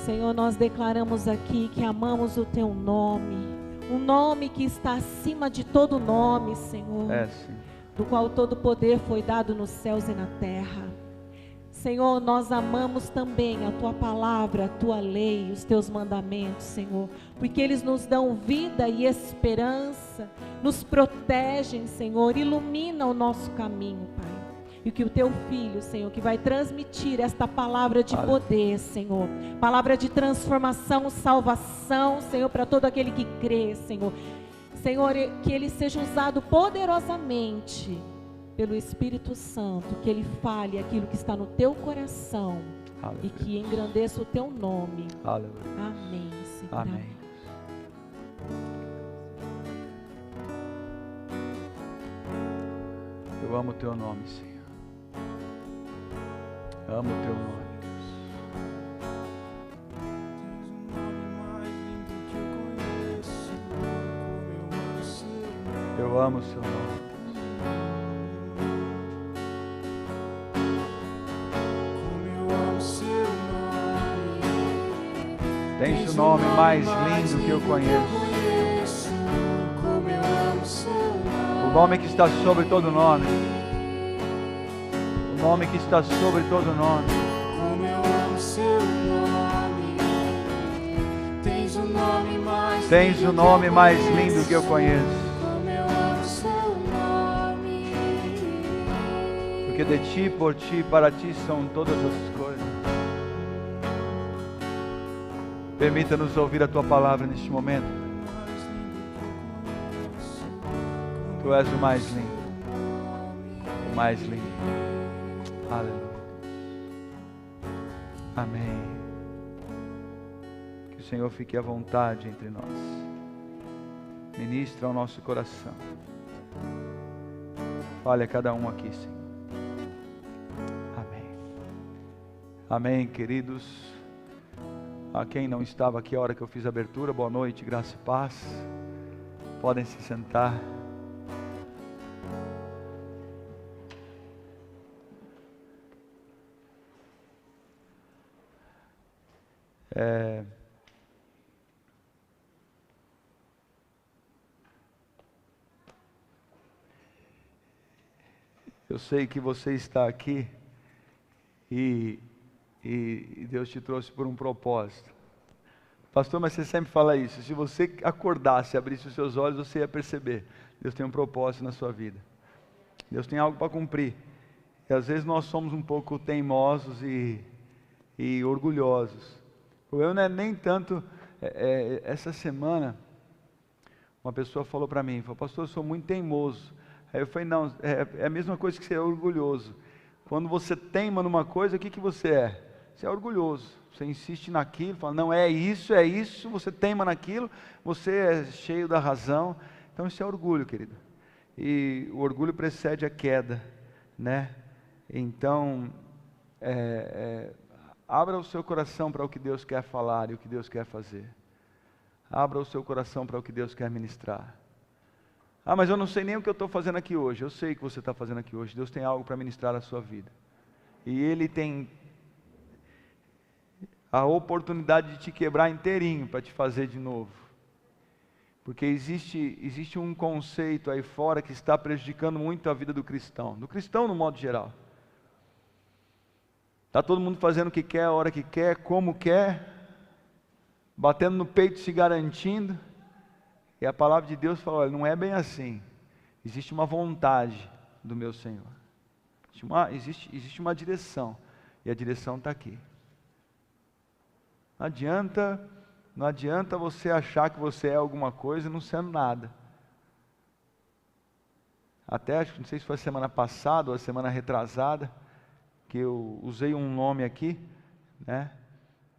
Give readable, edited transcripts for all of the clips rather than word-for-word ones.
Senhor, nós declaramos aqui que amamos o Teu nome, um nome que está acima de todo nome, Senhor, Sim. do qual todo poder foi dado nos céus e na terra. Senhor, nós amamos também a Tua palavra, a Tua lei, os Teus mandamentos, Senhor, porque eles nos dão vida e esperança, nos protegem, Senhor, ilumina o nosso caminho, Pai. E que o Teu Filho, Senhor, que vai transmitir esta palavra de poder, Senhor, palavra de transformação, salvação, Senhor, para todo aquele que crê, Senhor. Senhor, que ele seja usado poderosamente pelo Espírito Santo, que ele fale aquilo que está no teu coração. Aleluia. E que engrandeça o teu nome. Aleluia. Amém, Senhor. Amém. Eu amo o teu nome, Senhor. Amo o teu nome, Deus. Eu amo o seu nome. Tens o nome mais lindo que eu conheço. O nome que está sobre todo nome. O nome que está sobre todo nome. Tens o nome mais lindo que eu conheço. Porque de ti, por ti, para ti são todas as coisas. Permita-nos ouvir a Tua palavra neste momento. Tu és o mais lindo. O mais lindo. Aleluia. Amém. Que o Senhor fique à vontade entre nós. Ministra ao nosso coração. Fale a cada um aqui, Senhor. Amém. Amém, queridos. A quem não estava aqui a hora que eu fiz a abertura, boa noite, graça e paz. Podem se sentar. Eu sei que você está aqui e Deus te trouxe por um propósito. Pastor, mas você sempre fala isso. Se você acordasse, abrisse os seus olhos, você ia perceber. Deus tem um propósito na sua vida. Deus tem algo para cumprir. E às vezes nós somos um pouco teimosos e orgulhosos. O problema não é nem tanto... essa semana, uma pessoa falou para mim, pastor, eu sou muito teimoso. Aí eu falei, não, é a mesma coisa que ser orgulhoso. Quando você teima numa coisa, o que você é? Você é orgulhoso. Você insiste naquilo, fala, não, é isso, você teima naquilo, você é cheio da razão. Então isso é orgulho, querido. E o orgulho precede a queda, né? Então, abra o seu coração para o que Deus quer falar e o que Deus quer fazer. Abra o seu coração para o que Deus quer ministrar. Ah, mas eu não sei nem o que eu estou fazendo aqui hoje. Eu sei o que você está fazendo aqui hoje. Deus tem algo para ministrar na sua vida. E Ele tem a oportunidade de te quebrar inteirinho para te fazer de novo. Porque existe um conceito aí fora que está prejudicando muito a vida do cristão no modo geral. Está todo mundo fazendo o que quer, a hora que quer, como quer, batendo no peito, se garantindo. E a palavra de Deus fala, olha, não é bem assim. Existe uma vontade do meu Senhor. Existe uma direção. E a direção está aqui. Não adianta você achar que você é alguma coisa não sendo nada. Até, acho que não sei se foi a semana passada ou a semana retrasada, que eu usei um nome aqui, né?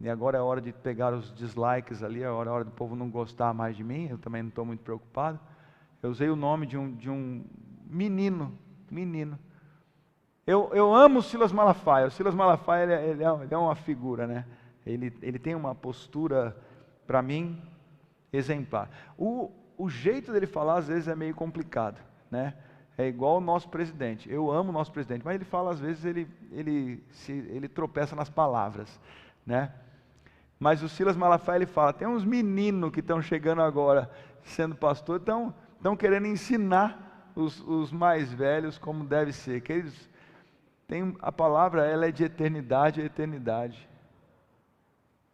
E agora é hora de pegar os dislikes ali, é hora do povo não gostar mais de mim, eu também não estou muito preocupado. Eu usei o nome de um menino. Eu amo o Silas Malafaia. O Silas Malafaia, ele é uma figura, né? Ele tem uma postura, para mim, exemplar. O jeito dele falar, às vezes, é meio complicado, né? É igual o nosso presidente. Eu amo o nosso presidente, mas ele fala, às vezes, ele tropeça nas palavras, né? Mas o Silas Malafaia, ele fala, tem uns meninos que estão chegando agora, sendo pastor, estão querendo ensinar os mais velhos como deve ser. Queridos, a palavra, ela é de eternidade a eternidade.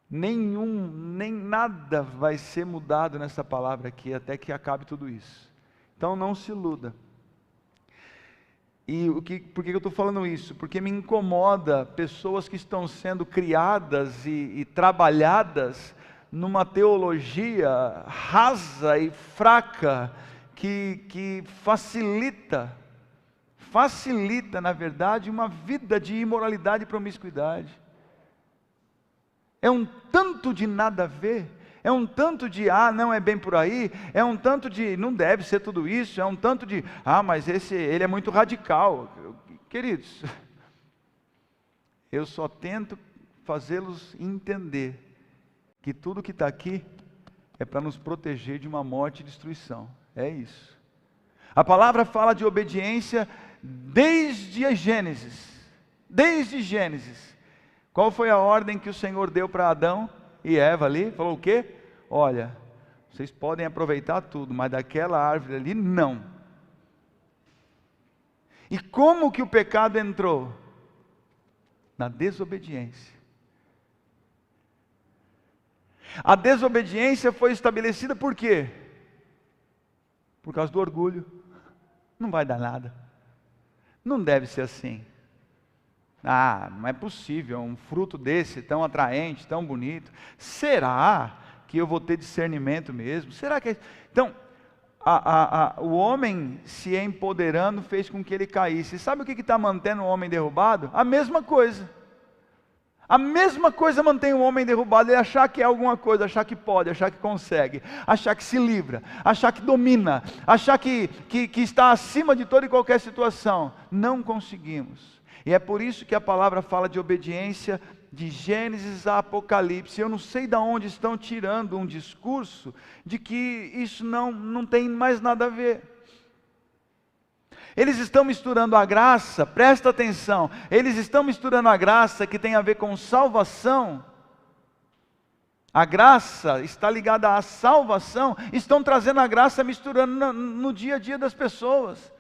Nem nada vai ser mudado nessa palavra aqui, até que acabe tudo isso. Então não se iluda. E por que eu estou falando isso? Porque me incomoda pessoas que estão sendo criadas e trabalhadas numa teologia rasa e fraca, que facilita, na verdade, uma vida de imoralidade e promiscuidade. É um tanto de nada a ver, é um tanto de, não é bem por aí, é um tanto de, não deve ser tudo isso, é um tanto de, mas ele é muito radical. Queridos, eu só tento fazê-los entender que tudo que está aqui é para nos proteger de uma morte e destruição, é isso. A palavra fala de obediência desde Gênesis. Qual foi a ordem que o Senhor deu para Adão e Eva ali? Falou o quê? Olha, vocês podem aproveitar tudo, mas daquela árvore ali, não. E como que o pecado entrou? Na desobediência. A desobediência foi estabelecida por quê? Por causa do orgulho. Não vai dar nada. Não deve ser assim. Não é possível, um fruto desse tão atraente, tão bonito. Será que eu vou ter discernimento mesmo? Será que... Então, o homem se empoderando fez com que ele caísse. Sabe o que está mantendo o homem derrubado? A mesma coisa. A mesma coisa mantém o homem derrubado, ele achar que é alguma coisa, achar que pode, achar que consegue, achar que se livra, achar que domina, achar que está acima de toda e qualquer situação. Não conseguimos. E é por isso que a palavra fala de obediência de Gênesis a Apocalipse. Eu não sei de onde estão tirando um discurso de que isso não tem mais nada a ver. Eles estão misturando a graça, presta atenção, eles estão misturando a graça que tem a ver com salvação. A graça está ligada à salvação, estão trazendo a graça misturando no dia a dia das pessoas.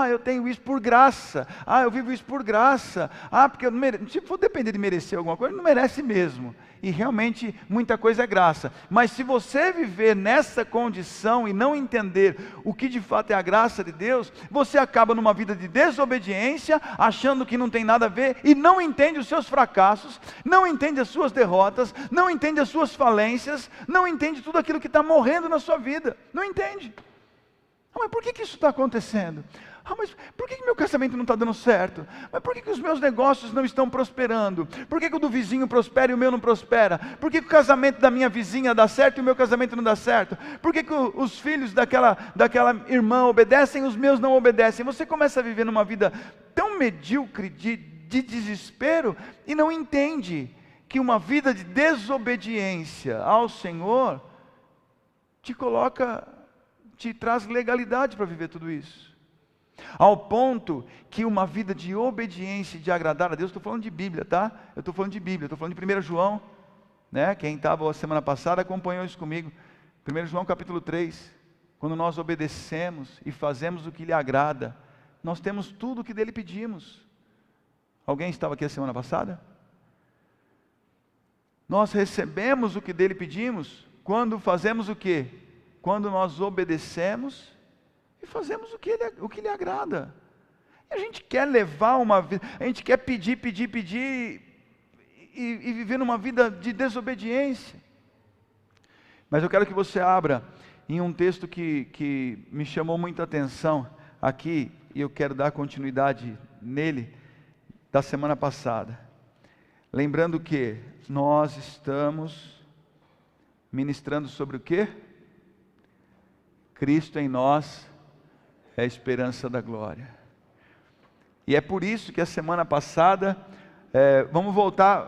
Eu tenho isso por graça. Eu vivo isso por graça. Porque eu não mereço. Se for depender de merecer alguma coisa, não merece mesmo. E realmente muita coisa é graça. Mas se você viver nessa condição e não entender o que de fato é a graça de Deus, você acaba numa vida de desobediência, achando que não tem nada a ver, e não entende os seus fracassos, não entende as suas derrotas, não entende as suas falências, não entende tudo aquilo que está morrendo na sua vida. Não entende. Mas por que isso está acontecendo? Mas por que meu casamento não está dando certo? Mas por que os meus negócios não estão prosperando? Por que o do vizinho prospera e o meu não prospera? Por que o casamento da minha vizinha dá certo e o meu casamento não dá certo? Por que os filhos daquela irmã obedecem e os meus não obedecem? Você começa a viver numa vida tão medíocre de desespero e não entende que uma vida de desobediência ao Senhor te traz legalidade para viver tudo isso. Ao ponto que uma vida de obediência e de agradar a Deus, estou falando de Bíblia, tá? Eu estou falando de Bíblia, estou falando de 1 João, né? Quem estava a semana passada acompanhou isso comigo. 1 João capítulo 3, quando nós obedecemos e fazemos o que lhe agrada, nós temos tudo o que dele pedimos. Alguém estava aqui a semana passada? Nós recebemos o que dele pedimos quando fazemos o quê? Quando nós obedecemos e fazemos o que lhe agrada. E a gente quer levar uma vida, a gente quer pedir e viver numa vida de desobediência. Mas eu quero que você abra em um texto que me chamou muita atenção aqui, e eu quero dar continuidade nele, da semana passada. Lembrando que nós estamos ministrando sobre o quê? Cristo em nós é a esperança da glória. E é por isso que a semana passada, vamos voltar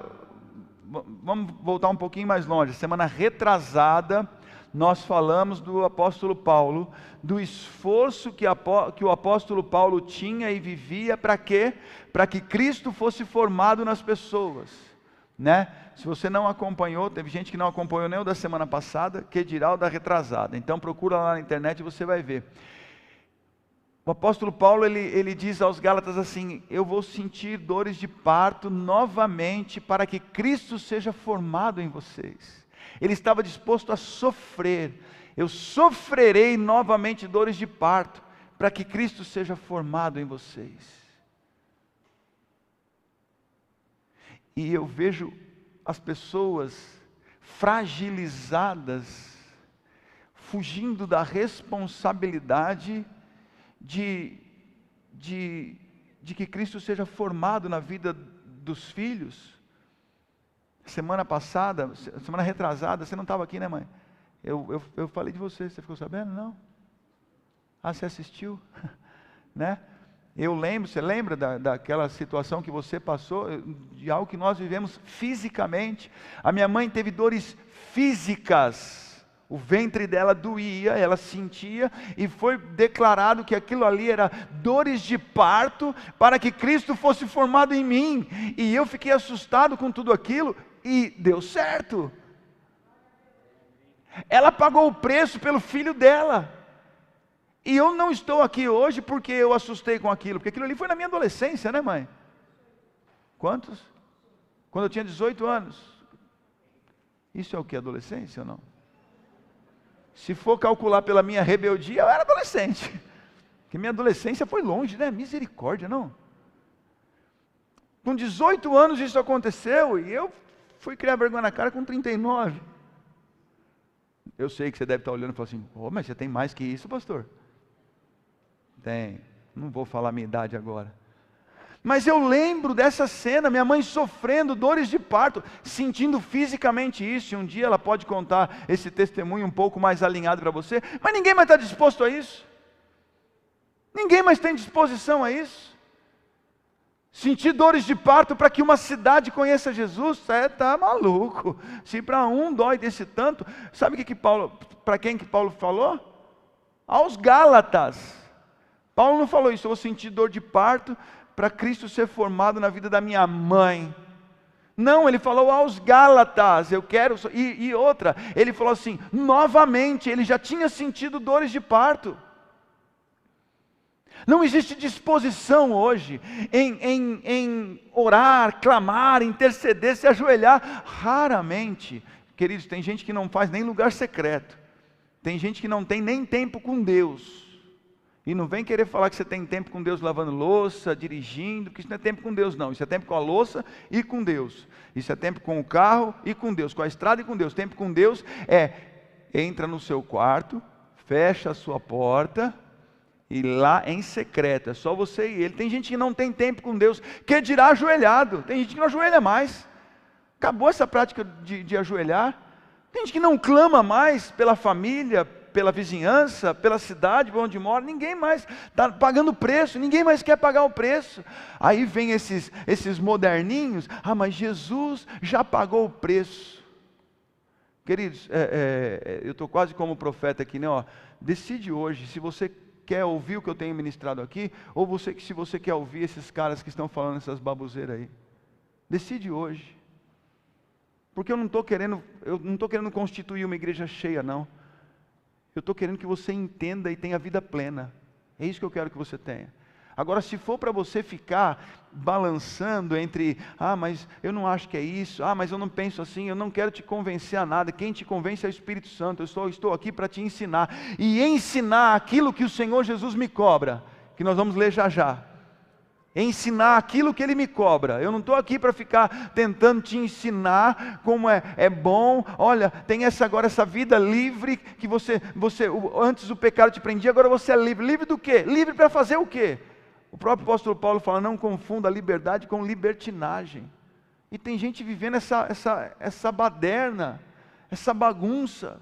um pouquinho mais longe. A semana retrasada, nós falamos do apóstolo Paulo, do esforço que o apóstolo Paulo tinha e vivia para quê? Para que Cristo fosse formado nas pessoas. né? Se você não acompanhou, teve gente que não acompanhou nem o da semana passada, que dirá o da retrasada. Então procura lá na internet e você vai ver. O apóstolo Paulo, ele diz aos Gálatas assim: eu vou sentir dores de parto novamente para que Cristo seja formado em vocês. Ele estava disposto a sofrer. Eu sofrerei novamente dores de parto para que Cristo seja formado em vocês. E eu vejo as pessoas fragilizadas, fugindo da responsabilidade de que Cristo seja formado na vida dos filhos. Semana passada, semana retrasada, você não estava aqui, né, mãe? Eu falei de você ficou sabendo? Não? Ah, você assistiu? Né? Eu lembro, você lembra daquela situação que você passou, de algo que nós vivemos fisicamente? A minha mãe teve dores físicas. O ventre dela doía, ela sentia, e foi declarado que aquilo ali era dores de parto, para que Cristo fosse formado em mim. E eu fiquei assustado com tudo aquilo, e deu certo. Ela pagou o preço pelo filho dela. E eu não estou aqui hoje porque eu assustei com aquilo, porque aquilo ali foi na minha adolescência, né, mãe? Quantos? Quando eu tinha 18 anos. Isso é o que, adolescência ou não? Se for calcular pela minha rebeldia, eu era adolescente. Porque minha adolescência foi longe, né? Misericórdia, não? Com 18 anos isso aconteceu, e eu fui criar vergonha na cara com 39. Eu sei que você deve estar olhando e falando assim: oh, mas você tem mais que isso, pastor? Tem. Não vou falar a minha idade agora. Mas eu lembro dessa cena, minha mãe sofrendo dores de parto, sentindo fisicamente isso, e um dia ela pode contar esse testemunho um pouco mais alinhado para você, mas ninguém mais está disposto a isso. Ninguém mais tem disposição a isso. Sentir dores de parto para que uma cidade conheça Jesus, está maluco. Se para um dói desse tanto, sabe para quem que Paulo falou? Aos Gálatas. Paulo não falou isso: eu vou sentir dor de parto para Cristo ser formado na vida da minha mãe. Não, ele falou aos Gálatas, eu quero, e outra, ele falou assim, novamente, ele já tinha sentido dores de parto. Não existe disposição hoje em orar, clamar, interceder, se ajoelhar. Raramente, queridos, tem gente que não faz nem lugar secreto, tem gente que não tem nem tempo com Deus. E não vem querer falar que você tem tempo com Deus lavando louça, dirigindo, que isso não é tempo com Deus não. Isso é tempo com a louça e com Deus. Isso é tempo com o carro e com Deus, com a estrada e com Deus. Tempo com Deus entra no seu quarto, fecha a sua porta, e lá em secreto, é só você e ele. Tem gente que não tem tempo com Deus, que dirá ajoelhado. Tem gente que não ajoelha mais. Acabou essa prática de ajoelhar. Tem gente que não clama mais pela família, pela vizinhança, pela cidade por onde mora. Ninguém mais está pagando preço, ninguém mais quer pagar o preço. Aí vem esses moderninhos: ah, mas Jesus já pagou o preço. Queridos, eu estou quase como profeta aqui, né? Decide hoje se você quer ouvir o que eu tenho ministrado aqui, ou se você quer ouvir esses caras que estão falando essas baboseiras aí. Decide hoje. Porque eu não estou querendo constituir uma igreja cheia, não. Eu estou querendo que você entenda e tenha vida plena. É isso que eu quero que você tenha. Agora, se for para você ficar balançando entre, ah, mas eu não acho que é isso, ah, mas eu não penso assim, eu não quero te convencer a nada. Quem te convence é o Espírito Santo. Eu estou aqui para te ensinar. E ensinar aquilo que o Senhor Jesus me cobra, que nós vamos ler já já. Ensinar aquilo que Ele me cobra. Eu não estou aqui para ficar tentando te ensinar como é bom. Olha, tem agora essa vida livre, que você antes o pecado te prendia, agora você é livre. Livre do quê? Livre para fazer o quê? O próprio apóstolo Paulo fala: não confunda a liberdade com libertinagem. E tem gente vivendo essa baderna, essa bagunça.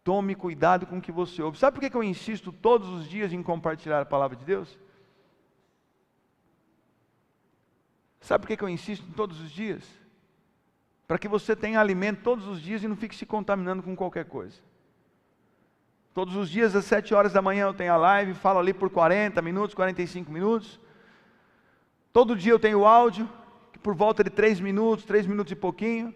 Tome cuidado com o que você ouve. Sabe por que eu insisto todos os dias em compartilhar a palavra de Deus? Sabe por que eu insisto todos os dias? Para que você tenha alimento todos os dias e não fique se contaminando com qualquer coisa. Todos os dias às 7 horas da manhã eu tenho a live, falo ali por 40 minutos, 45 minutos. Todo dia eu tenho o áudio, por volta de 3 minutos e pouquinho.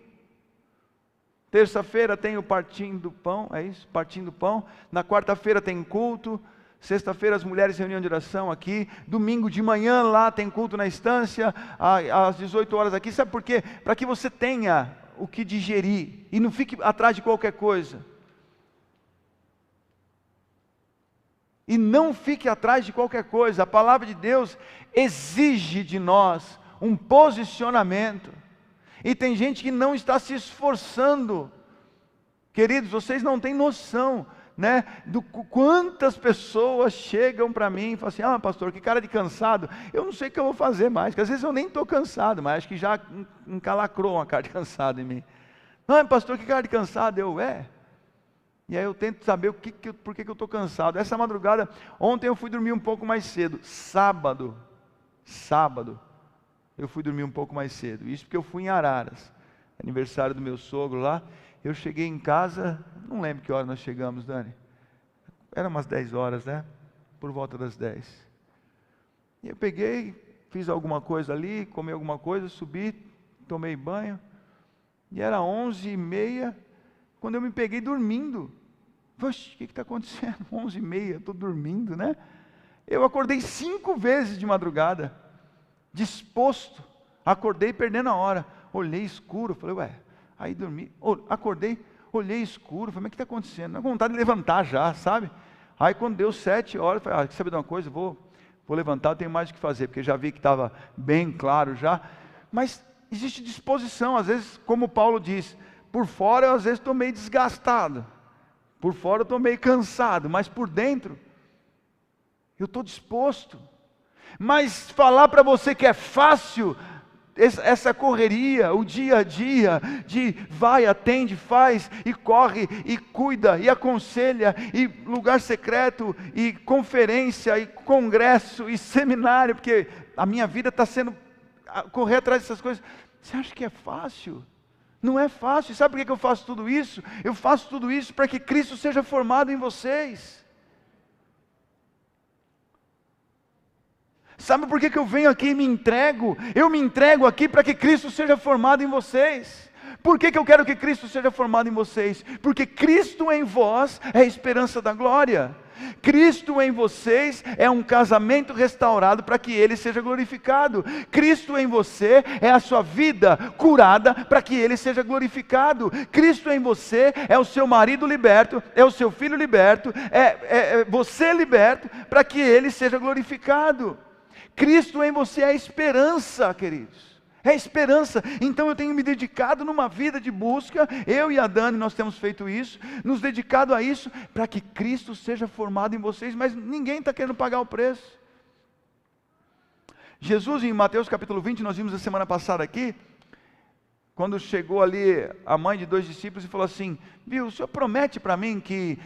Terça-feira tem o partindo do pão, é isso? Partindo do pão. Na quarta-feira tem culto. Sexta-feira as mulheres reunião de oração aqui. Domingo de manhã lá tem culto na estância, às 18 horas aqui. Sabe por quê? Para que você tenha o que digerir e não fique atrás de qualquer coisa. E não fique atrás de qualquer coisa. A palavra de Deus exige de nós um posicionamento. E tem gente que não está se esforçando. Queridos, vocês não têm noção, né, do quantas pessoas chegam para mim e falam assim: pastor, que cara de cansado. Eu não sei o que eu vou fazer mais, porque às vezes eu nem estou cansado, mas acho que já encalacrou uma cara de cansado em mim. Não, pastor, que cara de cansado. E aí eu tento saber por que eu estou cansado. Essa madrugada, ontem eu fui dormir um pouco mais cedo. Sábado, eu fui dormir um pouco mais cedo. Isso porque eu fui em Araras, aniversário do meu sogro lá. Eu cheguei em casa, não lembro que hora nós chegamos, Dani. Era umas 10 horas, né? Por volta das 10. E eu peguei, fiz alguma coisa ali, comi alguma coisa, subi, tomei banho. E era 11h30, quando eu me peguei dormindo. Poxa, o que está acontecendo? 11h30, estou dormindo, né? Eu acordei 5 vezes de madrugada, disposto. Acordei perdendo a hora. Olhei escuro, falei, aí dormi. Acordei, olhei escuro, falei, mas o que está acontecendo? Não, com vontade de levantar já, sabe? Aí quando deu 7 horas, falei, quer saber de uma coisa? Vou levantar, eu tenho mais o que fazer, porque já vi que estava bem claro já. Mas existe disposição, às vezes, como Paulo diz, por fora eu às vezes estou meio desgastado, por fora eu estou meio cansado, mas por dentro eu estou disposto. Mas falar para você que é fácil, essa correria, o dia a dia, de vai, atende, faz, e corre, e cuida, e aconselha, e lugar secreto, e conferência, e congresso, e seminário, porque a minha vida está sendo correr atrás dessas coisas. Você acha que é fácil? Não é fácil. Sabe por que eu faço tudo isso? Eu faço tudo isso para que Cristo seja formado em vocês. Sabe por que eu venho aqui e me entrego? Eu me entrego aqui para que Cristo seja formado em vocês. Por que eu quero que Cristo seja formado em vocês? Porque Cristo em vós é a esperança da glória. Cristo em vocês é um casamento restaurado para que Ele seja glorificado. Cristo em você é a sua vida curada para que Ele seja glorificado. Cristo em você é o seu marido liberto, é o seu filho liberto, é você liberto para que Ele seja glorificado. Cristo em você é a esperança, queridos. É a esperança. Então eu tenho me dedicado numa vida de busca. Eu e a Dani, nós temos feito isso. Nos dedicado a isso, para que Cristo seja formado em vocês. Mas ninguém está querendo pagar o preço. Jesus, em Mateus capítulo 20, nós vimos a semana passada aqui, quando chegou ali a mãe de 2 discípulos e falou assim: viu, o Senhor promete para mim que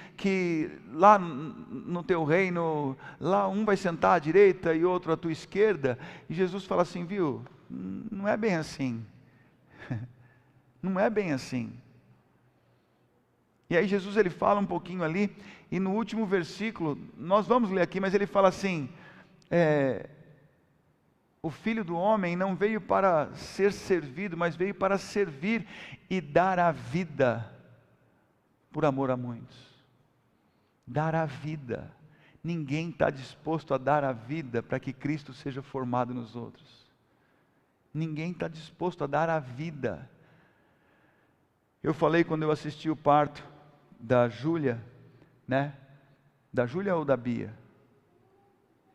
lá no teu reino, lá um vai sentar à direita e outro à tua esquerda? E Jesus fala assim: viu, não é bem assim. Não é bem assim. E aí Jesus ele fala um pouquinho ali, e no último versículo, nós vamos ler aqui, mas ele fala assim: o Filho do Homem não veio para ser servido, mas veio para servir e dar a vida por amor a muitos. Dar a vida. Ninguém está disposto a dar a vida para que Cristo seja formado nos outros. Ninguém está disposto a dar a vida. Eu falei quando eu assisti o parto da Júlia, né? Da Júlia ou da Bia?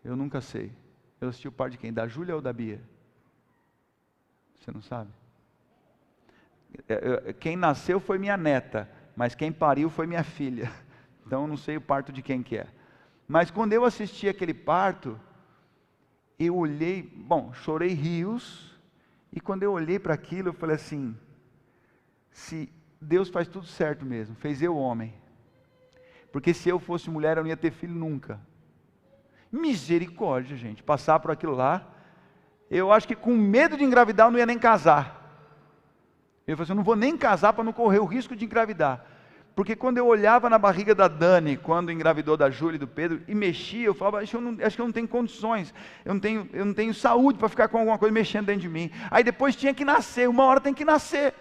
Eu nunca sei. Eu assisti o parto de quem? Da Júlia ou da Bia? Você não sabe? Quem nasceu foi minha neta, mas quem pariu foi minha filha. Então eu não sei o parto de quem que é. Mas quando eu assisti aquele parto, eu olhei, chorei rios, e quando eu olhei para aquilo, eu falei assim: se Deus faz tudo certo mesmo, fez eu homem. Porque se eu fosse mulher, eu não ia ter filho nunca. Misericórdia, gente, passar por aquilo lá. Eu acho que com medo de engravidar eu não ia nem casar. Eu falei assim: eu não vou nem casar para não correr o risco de engravidar. Porque quando eu olhava na barriga da Dani, quando engravidou da Júlia e do Pedro, e mexia, eu falava, acho que eu não tenho condições, eu não tenho saúde para ficar com alguma coisa mexendo dentro de mim. Aí depois tinha que nascer, uma hora tem que nascer.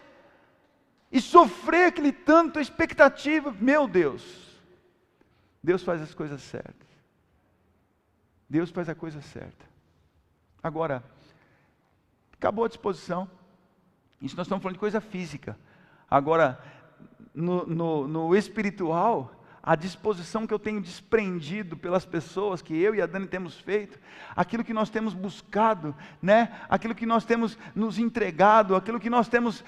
E sofrer aquele tanto expectativa, meu Deus. Deus faz as coisas certas. Deus faz a coisa certa. Agora, acabou a disposição. Isso nós estamos falando de coisa física. Agora, no espiritual, a disposição que eu tenho desprendido pelas pessoas, que eu e a Dani temos feito, aquilo que nós temos buscado, né? Aquilo que nós temos nos entregado, aquilo que nós temos,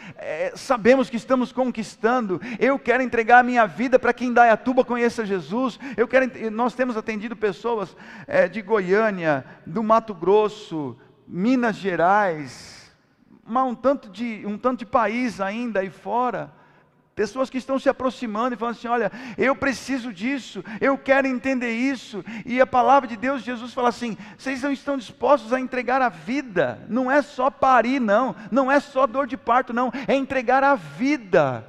sabemos que estamos conquistando. Eu quero entregar a minha vida para que Indaiatuba conheça Jesus. Nós temos atendido pessoas de Goiânia, do Mato Grosso, Minas Gerais, um tanto de país ainda aí fora. Pessoas que estão se aproximando e falando assim, olha, eu preciso disso, eu quero entender isso. E a palavra de Deus, Jesus fala assim, vocês não estão dispostos a entregar a vida. Não é só parir, não é só dor de parto, não, é entregar a vida.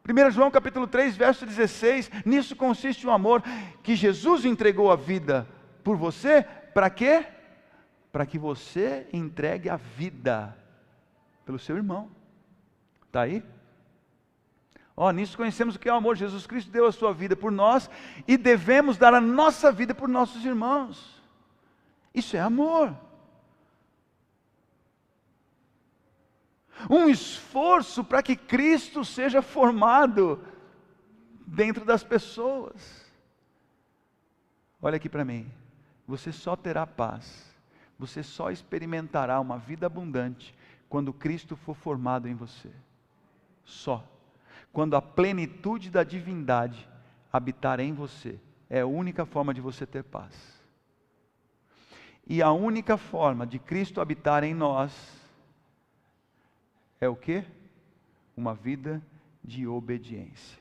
1 João capítulo 3, verso 16, nisso consiste o amor, que Jesus entregou a vida por você, para quê? Para que você entregue a vida pelo seu irmão. Está aí? Nisso conhecemos o que é o amor. Jesus Cristo deu a sua vida por nós e devemos dar a nossa vida por nossos irmãos. Isso é amor. Um esforço para que Cristo seja formado dentro das pessoas. Olha aqui para mim. Você só terá paz, você só experimentará uma vida abundante quando Cristo for formado em você. Só. Quando a plenitude da divindade habitar em você, é a única forma de você ter paz. E a única forma de Cristo habitar em nós é o quê? Uma vida de obediência.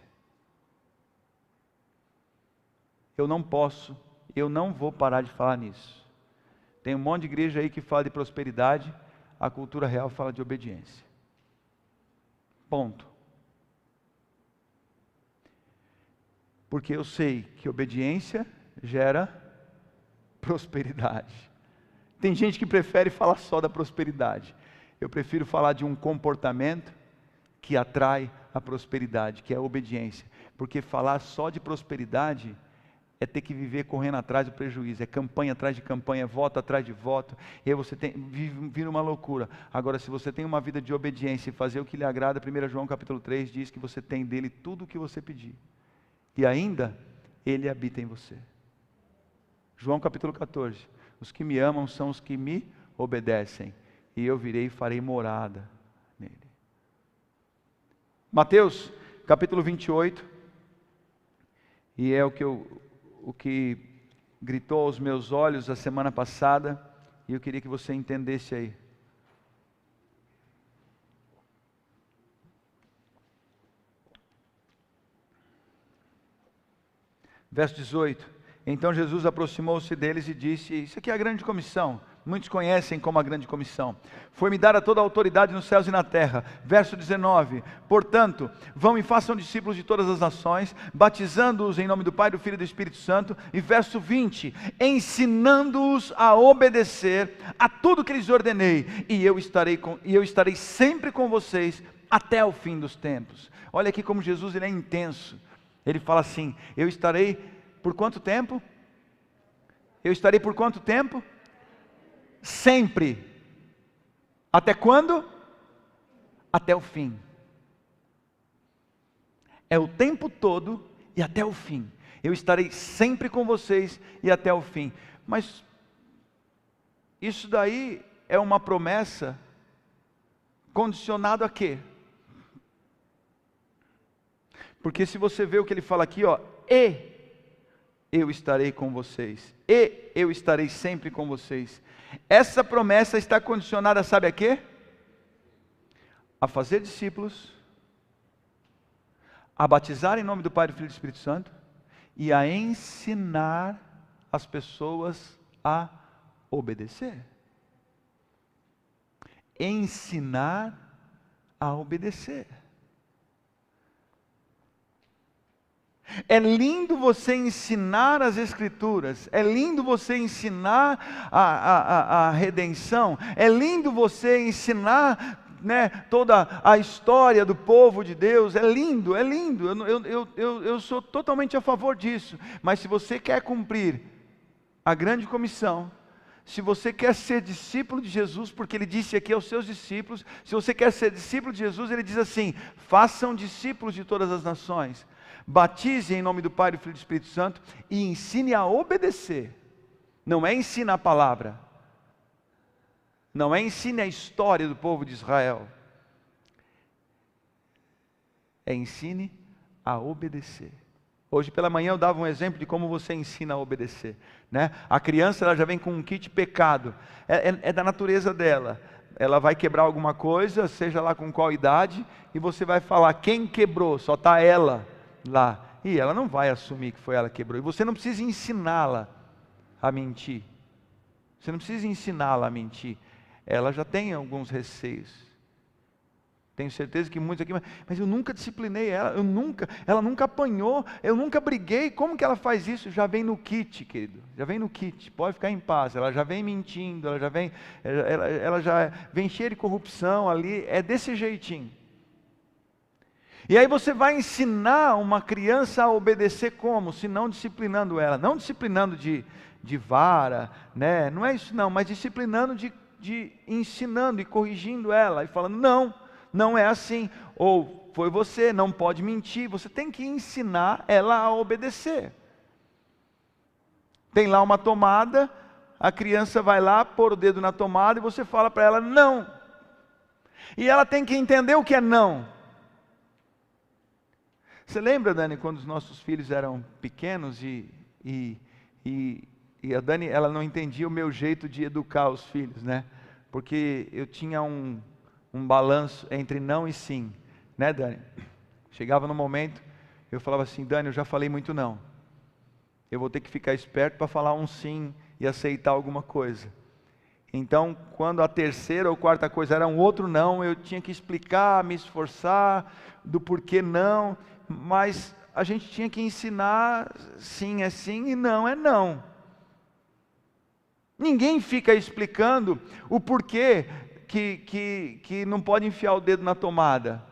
Eu não vou parar de falar nisso. Tem um monte de igreja aí que fala de prosperidade, a cultura real fala de obediência. Ponto. Porque eu sei que obediência gera prosperidade. Tem gente que prefere falar só da prosperidade. Eu prefiro falar de um comportamento que atrai a prosperidade, que é a obediência. Porque falar só de prosperidade é ter que viver correndo atrás do prejuízo, é campanha atrás de campanha, voto atrás de voto, e aí você vira uma loucura. Agora, se você tem uma vida de obediência e fazer o que lhe agrada, 1 João capítulo 3 diz que você tem dele tudo o que você pedir. E ainda, ele habita em você. João capítulo 14, os que me amam são os que me obedecem, e eu virei e farei morada nele. Mateus capítulo 28, e é o que gritou aos meus olhos a semana passada, e eu queria que você entendesse aí. Verso 18, então Jesus aproximou-se deles e disse, isso aqui é a grande comissão, muitos conhecem como a grande comissão, foi-me dada toda a autoridade nos céus e na terra. Verso 19, portanto, vão e façam discípulos de todas as nações, batizando-os em nome do Pai, do Filho e do Espírito Santo, e verso 20, ensinando-os a obedecer a tudo que lhes ordenei, e eu estarei sempre com vocês até o fim dos tempos. Olha aqui como Jesus ele é intenso. Ele fala assim, eu estarei por quanto tempo? Eu estarei por quanto tempo? Sempre. Até quando? Até o fim. É o tempo todo e até o fim. Eu estarei sempre com vocês e até o fim. Mas isso daí é uma promessa condicionada a quê? Porque se você vê o que ele fala aqui, e eu estarei com vocês, e eu estarei sempre com vocês. Essa promessa está condicionada, sabe a quê? A fazer discípulos, a batizar em nome do Pai, do Filho e do Espírito Santo, e a ensinar as pessoas a obedecer. Ensinar a obedecer. É lindo você ensinar as Escrituras, é lindo você ensinar a redenção, é lindo você ensinar, né, toda a história do povo de Deus, é lindo, eu sou totalmente a favor disso. Mas se você quer cumprir a grande comissão, se você quer ser discípulo de Jesus, porque Ele disse aqui aos seus discípulos, se você quer ser discípulo de Jesus, Ele diz assim: façam discípulos de todas as nações, batize em nome do Pai, do Filho e do Espírito Santo, e ensine a obedecer. Não é ensine a palavra, não é ensine a história do povo de Israel, é ensine a obedecer. Hoje pela manhã eu dava um exemplo de como você ensina a obedecer, né? A criança, ela já vem com um kit pecado, é da natureza dela. Ela vai quebrar alguma coisa, seja lá com qual idade, e você vai falar quem quebrou, só está ela lá, e ela não vai assumir que foi ela que quebrou. E você não precisa ensiná-la a mentir, você não precisa ensiná-la a mentir, ela já tem alguns receios. Tenho certeza que muitos aqui, mas eu nunca disciplinei ela, ela nunca apanhou, eu nunca briguei. Como que ela faz isso? Já vem no kit, querido, já vem no kit, pode ficar em paz. Ela já vem mentindo, ela já vem cheia de corrupção ali, é desse jeitinho. E aí você vai ensinar uma criança a obedecer como? Se não disciplinando ela, não disciplinando de vara, né? Não é isso não, mas disciplinando de ensinando e corrigindo ela, e falando, não é assim, ou foi você, não pode mentir. Você tem que ensinar ela a obedecer. Tem lá uma tomada, a criança vai lá, pôr o dedo na tomada, e você fala para ela, não. E ela tem que entender o que é não. Você lembra, Dani, quando os nossos filhos eram pequenos, e a Dani, ela não entendia o meu jeito de educar os filhos, né? Porque eu tinha um balanço entre não e sim, né, Dani? Chegava no momento, eu falava assim, Dani, eu já falei muito não, eu vou ter que ficar esperto para falar um sim e aceitar alguma coisa. Então, quando a terceira ou quarta coisa era um outro não, eu tinha que explicar, me esforçar do porquê não, mas a gente tinha que ensinar, sim é sim e não é não. Ninguém fica explicando o porquê que não pode enfiar o dedo na tomada,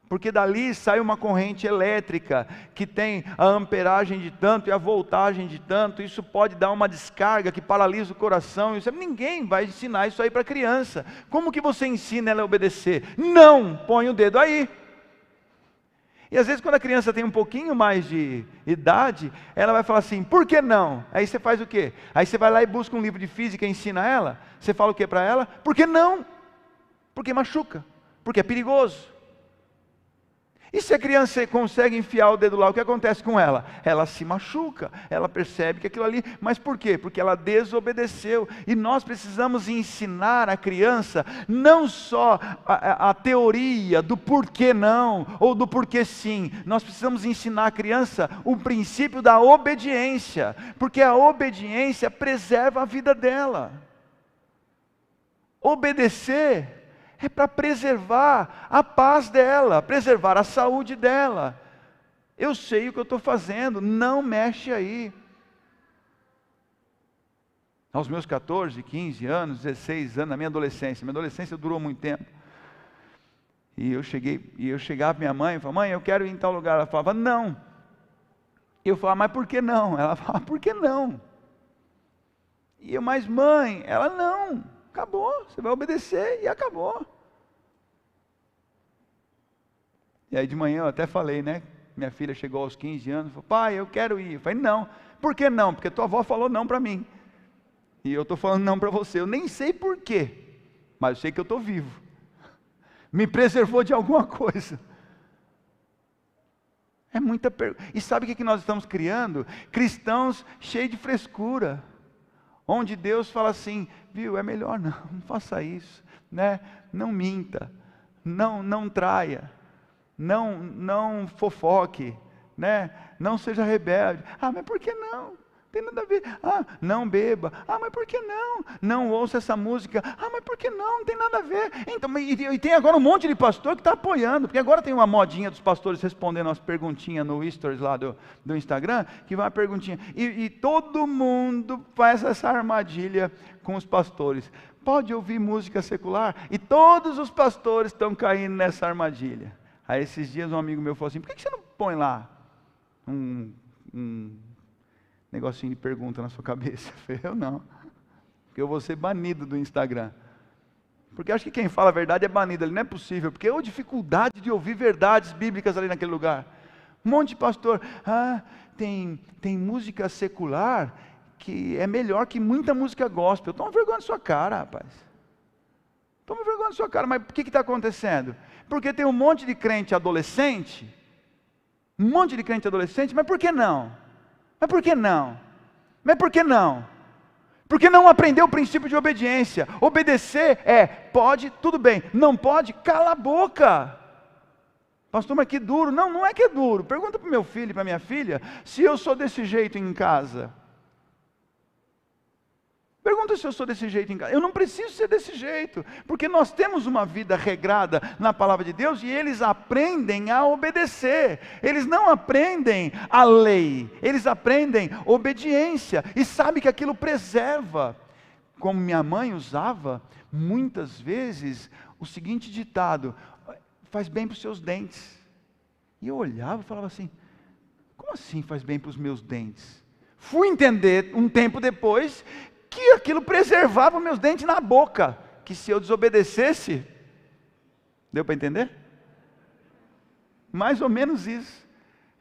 porque dali sai uma corrente elétrica, que tem a amperagem de tanto e a voltagem de tanto, isso pode dar uma descarga que paralisa o coração. Ninguém vai ensinar isso aí para a criança. Como que você ensina ela a obedecer? Não, põe o dedo aí. E às vezes quando a criança tem um pouquinho mais de idade, ela vai falar assim, por que não? Aí você faz o quê? Aí você vai lá e busca um livro de física e ensina ela. Você fala o que para ela? Por que não? Porque machuca, porque é perigoso. E se a criança consegue enfiar o dedo lá, o que acontece com ela? Ela se machuca, ela percebe que aquilo ali, mas por quê? Porque ela desobedeceu. E nós precisamos ensinar a criança, não só a teoria do porquê não, ou do porquê sim. Nós precisamos ensinar a criança o princípio da obediência, porque a obediência preserva a vida dela. Obedecer é para preservar a paz dela, preservar a saúde dela. Eu sei o que eu estou fazendo, não mexe aí. Aos meus 14, 15 anos, 16 anos, na minha adolescência durou muito tempo. E eu chegava para minha mãe e falava, mãe, eu quero ir em tal lugar. Ela falava, não. Eu falava, mas por que não? Ela falava, por que não? E eu, mas mãe, ela não. Acabou, você vai obedecer e acabou. E aí de manhã eu até falei, né? Minha filha chegou aos 15 anos, falou, pai, eu quero ir. Eu falei, não. Por que não? Porque tua avó falou não para mim. E eu estou falando não para você. Eu nem sei por quê, mas eu sei que eu estou vivo. Me preservou de alguma coisa. É muita pergunta. E sabe o que nós estamos criando? Cristãos cheios de frescura. Onde Deus fala assim, viu, é melhor não faça isso, né? Não minta, não traia, não fofoque, né? Não seja rebelde. Ah, mas por que não? tem nada a ver. Ah, não beba. Ah, mas por que não? Não ouça essa música. Ah, mas por que não? Não tem nada a ver. Então, e tem agora um monte de pastor que está apoiando, porque agora tem uma modinha dos pastores respondendo as perguntinhas no stories lá do Instagram, que vai uma perguntinha. E todo mundo faz essa armadilha com os pastores. Pode ouvir música secular? E todos os pastores estão caindo nessa armadilha. Aí esses dias um amigo meu falou assim, por que você não põe lá um negocinho de pergunta na sua cabeça? Eu falei, eu não, porque eu vou ser banido do Instagram. Porque acho que quem fala a verdade é banido ali, não é possível, porque é a dificuldade de ouvir verdades bíblicas ali naquele lugar. Um monte de pastor, tem música secular que é melhor que muita música gospel. Toma vergonha na sua cara, rapaz. Toma vergonha na sua cara, mas por que está acontecendo? Porque tem um monte de crente adolescente, mas por que não? Mas por que não? Mas por que não? Porque não aprendeu o princípio de obediência. Obedecer pode, tudo bem. Não pode, cala a boca. Pastor, mas que duro. Não, não é que é duro. Pergunta para o meu filho e para a minha filha, se eu sou desse jeito em casa. Pergunta se eu sou desse jeito em casa. Eu não preciso ser desse jeito, porque nós temos uma vida regrada na palavra de Deus e eles aprendem a obedecer. Eles não aprendem a lei, eles aprendem obediência e sabem que aquilo preserva. Como minha mãe usava muitas vezes o seguinte ditado: faz bem para os seus dentes. E eu olhava e falava assim, como assim faz bem para os meus dentes? Fui entender um tempo depois que aquilo preservava meus dentes na boca, que se eu desobedecesse, deu para entender? Mais ou menos isso.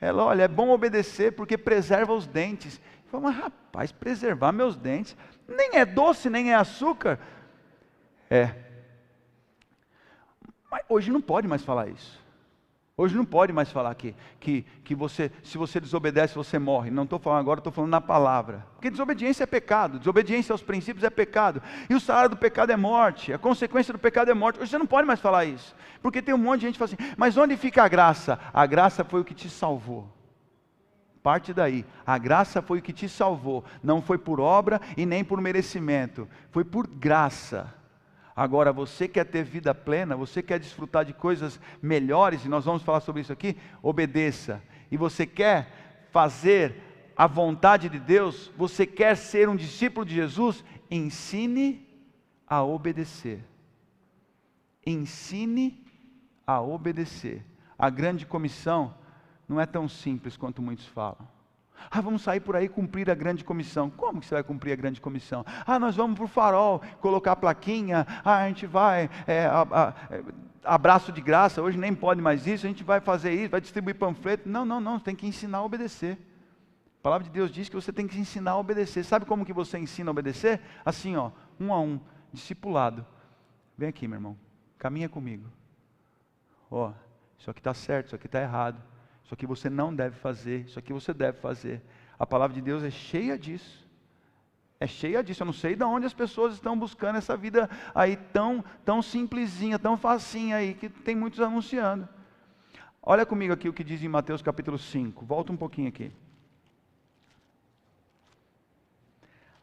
Ela, olha, é bom obedecer porque preserva os dentes. Eu falei, mas rapaz, preservar meus dentes, nem é doce, nem é açúcar. Mas hoje não pode mais falar isso. Hoje não pode mais falar que você, se você desobedece, você morre. Não estou falando agora, estou falando na palavra. Porque desobediência é pecado, desobediência aos princípios é pecado. E o salário do pecado é morte, a consequência do pecado é morte. Hoje você não pode mais falar isso. Porque tem um monte de gente que fala assim, mas onde fica a graça? A graça foi o que te salvou. Parte daí, a graça foi o que te salvou. Não foi por obra e nem por merecimento. Foi por graça. Agora, você quer ter vida plena, você quer desfrutar de coisas melhores, e nós vamos falar sobre isso aqui, obedeça. E você quer fazer a vontade de Deus, você quer ser um discípulo de Jesus, ensine a obedecer. Ensine a obedecer. A grande comissão não é tão simples quanto muitos falam. Vamos sair por aí e cumprir a grande comissão. Como que você vai cumprir a grande comissão? Nós vamos para o farol, colocar a plaquinha, a gente vai, abraço de graça, hoje nem pode mais isso, a gente vai fazer isso, vai distribuir panfleto. Não, tem que ensinar a obedecer. A palavra de Deus diz que você tem que ensinar a obedecer. Sabe como que você ensina a obedecer? Assim, um a um, discipulado. Vem aqui, meu irmão, caminha comigo. Isso aqui está certo, isso aqui está errado. Isso aqui você não deve fazer, isso aqui você deve fazer. A palavra de Deus é cheia disso. É cheia disso. Eu não sei de onde as pessoas estão buscando essa vida aí tão simplesinha, tão facinha aí, que tem muitos anunciando. Olha comigo aqui o que diz em Mateus capítulo 5. Volta um pouquinho aqui.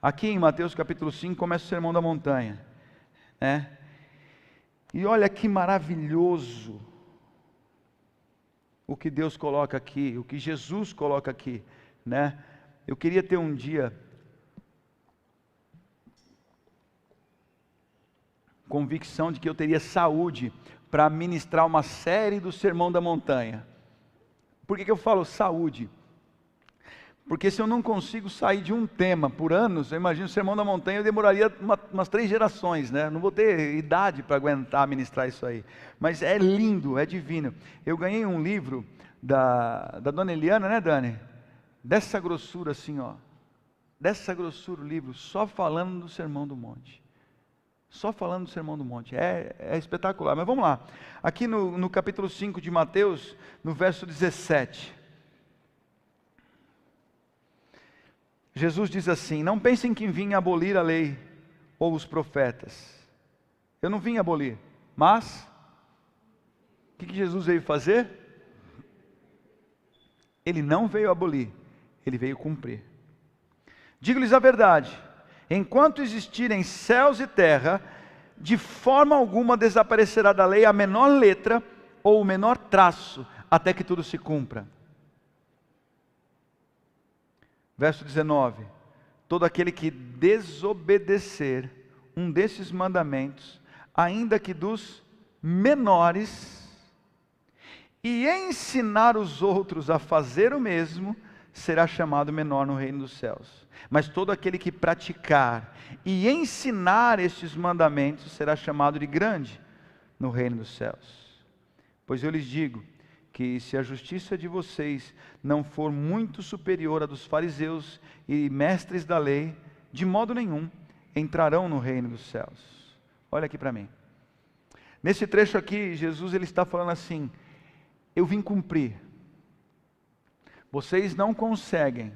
Aqui em Mateus capítulo 5 começa o Sermão da Montanha. E olha que maravilhoso o que Deus coloca aqui, o que Jesus coloca aqui, Eu queria ter um dia convicção de que eu teria saúde para ministrar uma série do Sermão da Montanha. Por que eu falo saúde? Porque se eu não consigo sair de um tema por anos, eu imagino o Sermão da Montanha, eu demoraria umas 3 gerações, Não vou ter idade para aguentar ministrar isso aí. Mas é lindo, é divino. Eu ganhei um livro da dona Eliana, Dani? Dessa grossura assim, Dessa grossura o livro, só falando do Sermão do Monte. Só falando do Sermão do Monte. É espetacular. Mas vamos lá. Aqui no capítulo 5 de Mateus, no verso 17. Jesus diz assim, não pensem que vim abolir a lei ou os profetas. Eu não vim abolir, mas o que Jesus veio fazer? Ele não veio abolir, ele veio cumprir. Digo-lhes a verdade, enquanto existirem céus e terra, de forma alguma desaparecerá da lei a menor letra ou o menor traço, até que tudo se cumpra. Verso 19: todo aquele que desobedecer um desses mandamentos, ainda que dos menores, e ensinar os outros a fazer o mesmo, será chamado menor no reino dos céus. Mas todo aquele que praticar e ensinar estes mandamentos, será chamado de grande no reino dos céus. Pois eu lhes digo, que se a justiça de vocês não for muito superior à dos fariseus e mestres da lei, de modo nenhum entrarão no reino dos céus. Olha aqui para mim. Nesse trecho aqui, Jesus ele está falando assim: eu vim cumprir. Vocês não conseguem,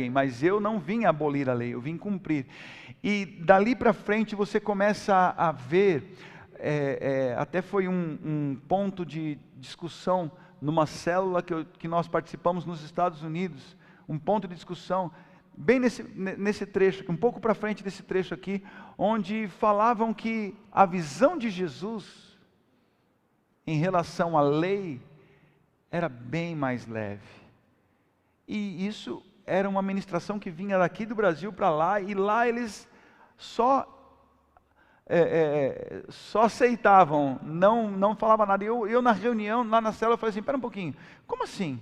mas eu não vim abolir a lei, eu vim cumprir. E dali para frente você começa a ver, até foi um ponto de discussão numa célula que nós participamos nos Estados Unidos, um ponto de discussão, bem nesse trecho, um pouco para frente desse trecho aqui, onde falavam que a visão de Jesus em relação à lei era bem mais leve. E isso era uma ministração que vinha daqui do Brasil para lá, e lá eles só aceitavam, não falavam nada. Eu na reunião, lá na célula, eu falei assim: espera um pouquinho, como assim?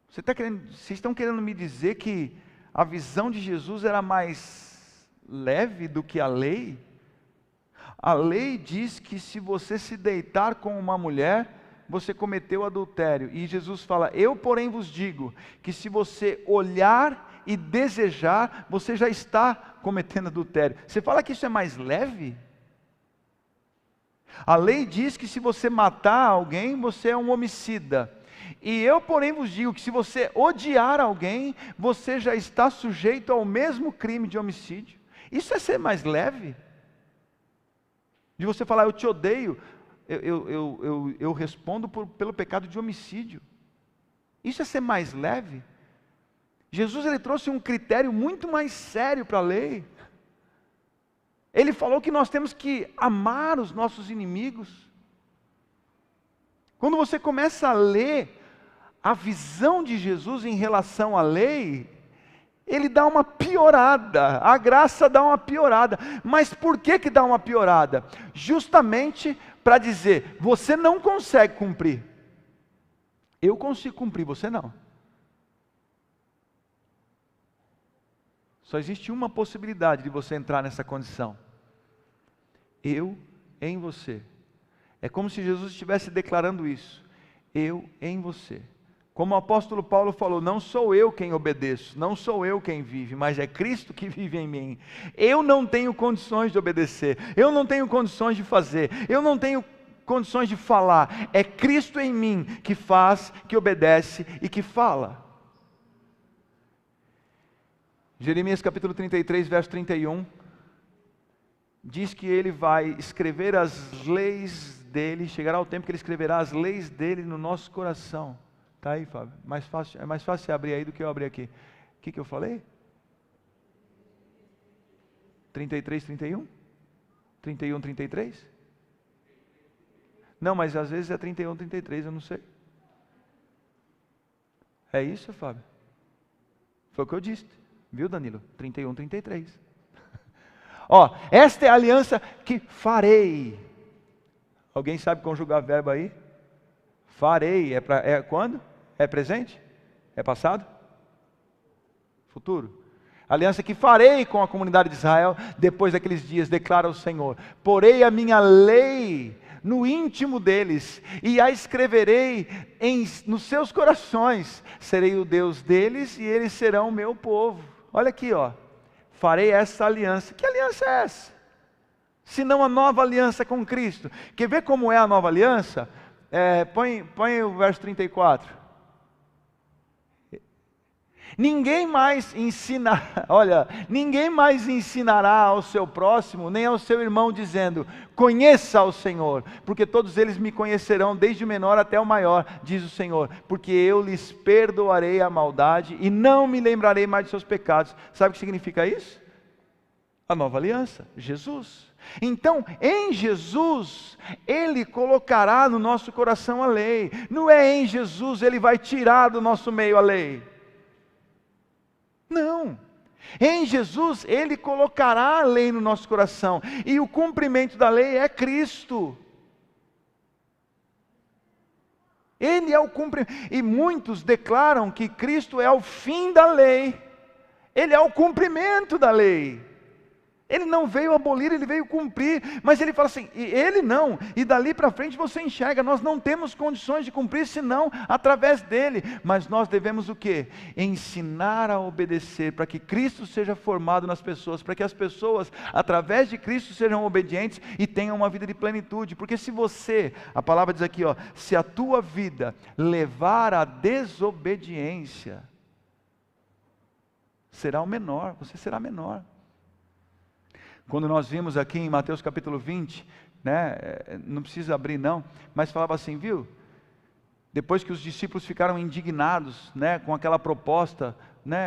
Vocês estão querendo me dizer que a visão de Jesus era mais leve do que a lei? A lei diz que se você se deitar com uma mulher, você cometeu adultério. E Jesus fala: eu porém vos digo, que se você olhar e desejar, você já está cometendo adultério. Você fala que isso é mais leve? A lei diz que se você matar alguém, você é um homicida. E eu porém vos digo que se você odiar alguém, você já está sujeito ao mesmo crime de homicídio. Isso é ser mais leve? De você falar: eu te odeio, eu respondo pelo pecado de homicídio. Isso é ser mais leve? Jesus ele trouxe um critério muito mais sério para a lei. Ele falou que nós temos que amar os nossos inimigos. Quando você começa a ler a visão de Jesus em relação à lei, ele dá uma piorada, a graça dá uma piorada. Mas por que dá uma piorada? Justamente para dizer: você não consegue cumprir, eu consigo cumprir, você não. Só existe uma possibilidade de você entrar nessa condição: eu em você. É como se Jesus estivesse declarando isso: eu em você. Como o apóstolo Paulo falou: não sou eu quem obedeço, não sou eu quem vive, mas é Cristo que vive em mim. Eu não tenho condições de obedecer, eu não tenho condições de fazer, eu não tenho condições de falar. É Cristo em mim que faz, que obedece e que fala. Jeremias capítulo 33, verso 31, diz que ele vai escrever as leis dele, chegará o tempo que ele escreverá as leis dele no nosso coração. Está aí, Fábio? É mais fácil você abrir aí do que eu abrir aqui. O que eu falei? 33, 31? 31, 33? Não, mas às vezes é 31, 33, eu não sei. É isso, Fábio? Foi o que eu disse. Viu, Danilo? 31, 33. Ó, esta é a aliança que farei. Alguém sabe conjugar verbo aí? Farei, é quando? É presente? É passado? Futuro. Aliança que farei com a comunidade de Israel depois daqueles dias, declara o Senhor. Porei a minha lei no íntimo deles, e a escreverei nos seus corações. Serei o Deus deles, e eles serão o meu povo. Olha aqui, ó. Farei essa aliança. Que aliança é essa? Se não a nova aliança com Cristo. Quer ver como é a nova aliança? Põe o verso 34. Ninguém mais ninguém mais ensinará ao seu próximo, nem ao seu irmão, dizendo: conheça ao Senhor, porque todos eles me conhecerão, desde o menor até o maior, diz o Senhor, porque eu lhes perdoarei a maldade e não me lembrarei mais de seus pecados. Sabe o que significa isso? A nova aliança, Jesus. Então, em Jesus, Ele colocará no nosso coração a lei. Não é em Jesus, Ele vai tirar do nosso meio a lei. Não. Em Jesus, Ele colocará a lei no nosso coração. E o cumprimento da lei é Cristo. Ele é o cumprimento. E muitos declaram que Cristo é o fim da lei. Ele é o cumprimento da lei. Ele não veio abolir, Ele veio cumprir. Mas Ele fala assim, Ele não. E dali para frente você enxerga, nós não temos condições de cumprir senão através dEle. Mas nós devemos o quê? Ensinar a obedecer, para que Cristo seja formado nas pessoas, para que as pessoas, através de Cristo, sejam obedientes e tenham uma vida de plenitude. Porque se você, a palavra diz aqui, se a tua vida levar à desobediência, será o menor, você será menor. Quando nós vimos aqui em Mateus capítulo 20, não precisa abrir não, mas falava assim, viu? Depois que os discípulos ficaram indignados, com aquela proposta,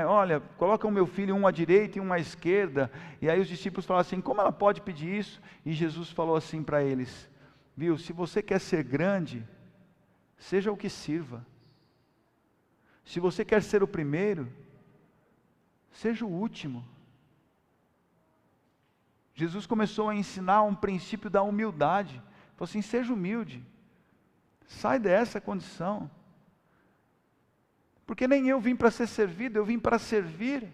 olha, coloca o meu filho um à direita e um à esquerda, e aí os discípulos falaram assim, como ela pode pedir isso? E Jesus falou assim para eles, viu? Se você quer ser grande, seja o que sirva. Se você quer ser o primeiro, seja o último. Jesus começou a ensinar um princípio da humildade. Falou assim, seja humilde. Sai dessa condição. Porque nem eu vim para ser servido, eu vim para servir.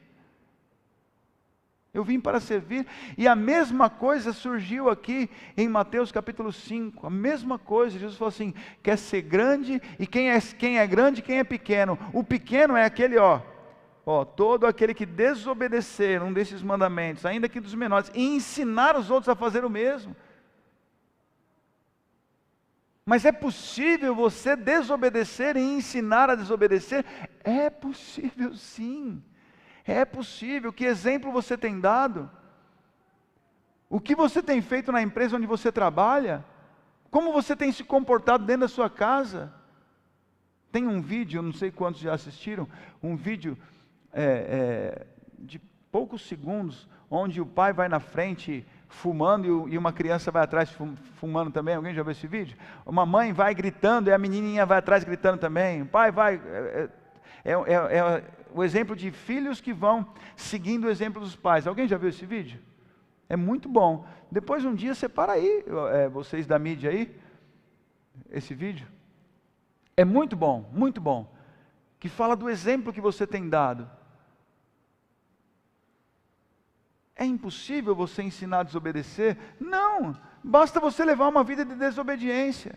Eu vim para servir. E a mesma coisa surgiu aqui em Mateus capítulo 5. A mesma coisa. Jesus falou assim, quer ser grande, e quem é grande, quem é pequeno. O pequeno é aquele, todo aquele que desobedecer um desses mandamentos, ainda que dos menores, e ensinar os outros a fazer o mesmo. Mas é possível você desobedecer e ensinar a desobedecer? É possível sim, é possível. Que exemplo você tem dado? O que você tem feito na empresa onde você trabalha? Como você tem se comportado dentro da sua casa? Tem um vídeo, eu não sei quantos já assistiram, um vídeo de poucos segundos, onde o pai vai na frente fumando e uma criança vai atrás fumando também. Alguém já viu esse vídeo? Uma mãe vai gritando e a menininha vai atrás gritando também. O pai vai... É o exemplo de filhos que vão seguindo o exemplo dos pais. Alguém já viu esse vídeo? É muito bom. Depois um dia separa aí, vocês da mídia aí, esse vídeo. É muito bom, que fala do exemplo que você tem dado. É impossível você ensinar a desobedecer? Não, basta você levar uma vida de desobediência.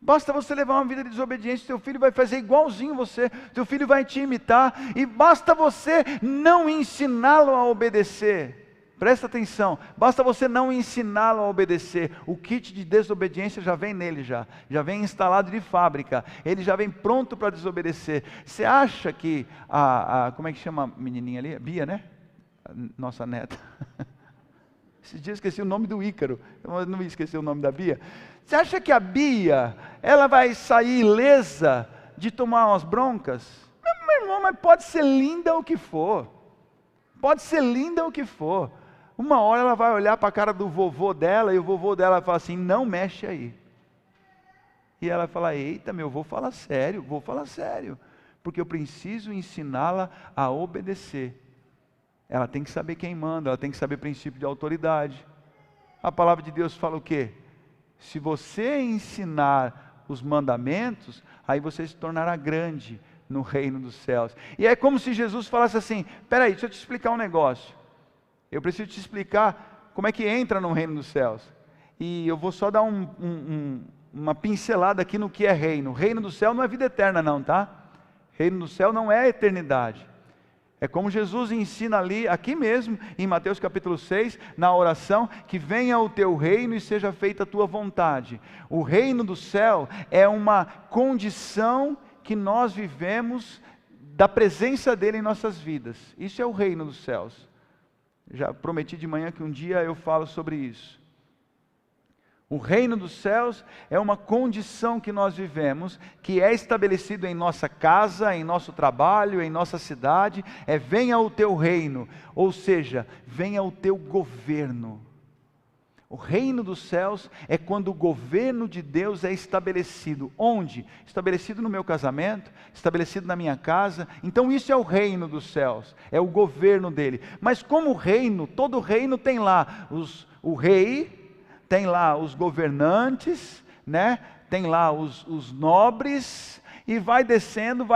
Basta você levar uma vida de desobediência, seu filho vai fazer igualzinho você, seu filho vai te imitar, e basta você não ensiná-lo a obedecer. Presta atenção, basta você não ensiná-lo a obedecer, o kit de desobediência já vem nele já vem instalado de fábrica, ele já vem pronto para desobedecer. Você acha que como é que chama a menininha ali? Bia, né? Nossa neta. Esses dias eu esqueci o nome do Ícaro, eu não esqueci o nome da Bia. Você acha que a Bia, ela vai sair ilesa de tomar umas broncas? Meu irmão, mas pode ser linda o que for. Pode ser linda o que for. Uma hora ela vai olhar para a cara do vovô dela, e o vovô dela vai falar assim, não mexe aí. E ela vai falar, eita, meu, vou falar sério, porque eu preciso ensiná-la a obedecer. Ela tem que saber quem manda, ela tem que saber princípio de autoridade. A palavra de Deus fala o quê? Se você ensinar os mandamentos, aí você se tornará grande no reino dos céus. E é como se Jesus falasse assim, peraí, deixa eu te explicar um negócio. Eu preciso te explicar como é que entra no reino dos céus. E eu vou só dar uma pincelada aqui no que é reino. O reino do céu não é vida eterna não, tá? Reino do céu não é eternidade. É como Jesus ensina aqui mesmo, em Mateus capítulo 6, na oração, que venha o teu reino e seja feita a tua vontade. O reino do céu é uma condição que nós vivemos da presença dele em nossas vidas. Isso é o reino dos céus. Já prometi de manhã que um dia eu falo sobre isso. O reino dos céus é uma condição que nós vivemos, que é estabelecido em nossa casa, em nosso trabalho, em nossa cidade. Venha o teu reino, ou seja, venha o teu governo. O reino dos céus é quando o governo de Deus é estabelecido. Onde? Estabelecido no meu casamento, estabelecido na minha casa. Então isso é o reino dos céus, é o governo dele. Mas como reino, todo reino tem lá o rei, tem lá os governantes, né? Tem lá os nobres, e vai descendo,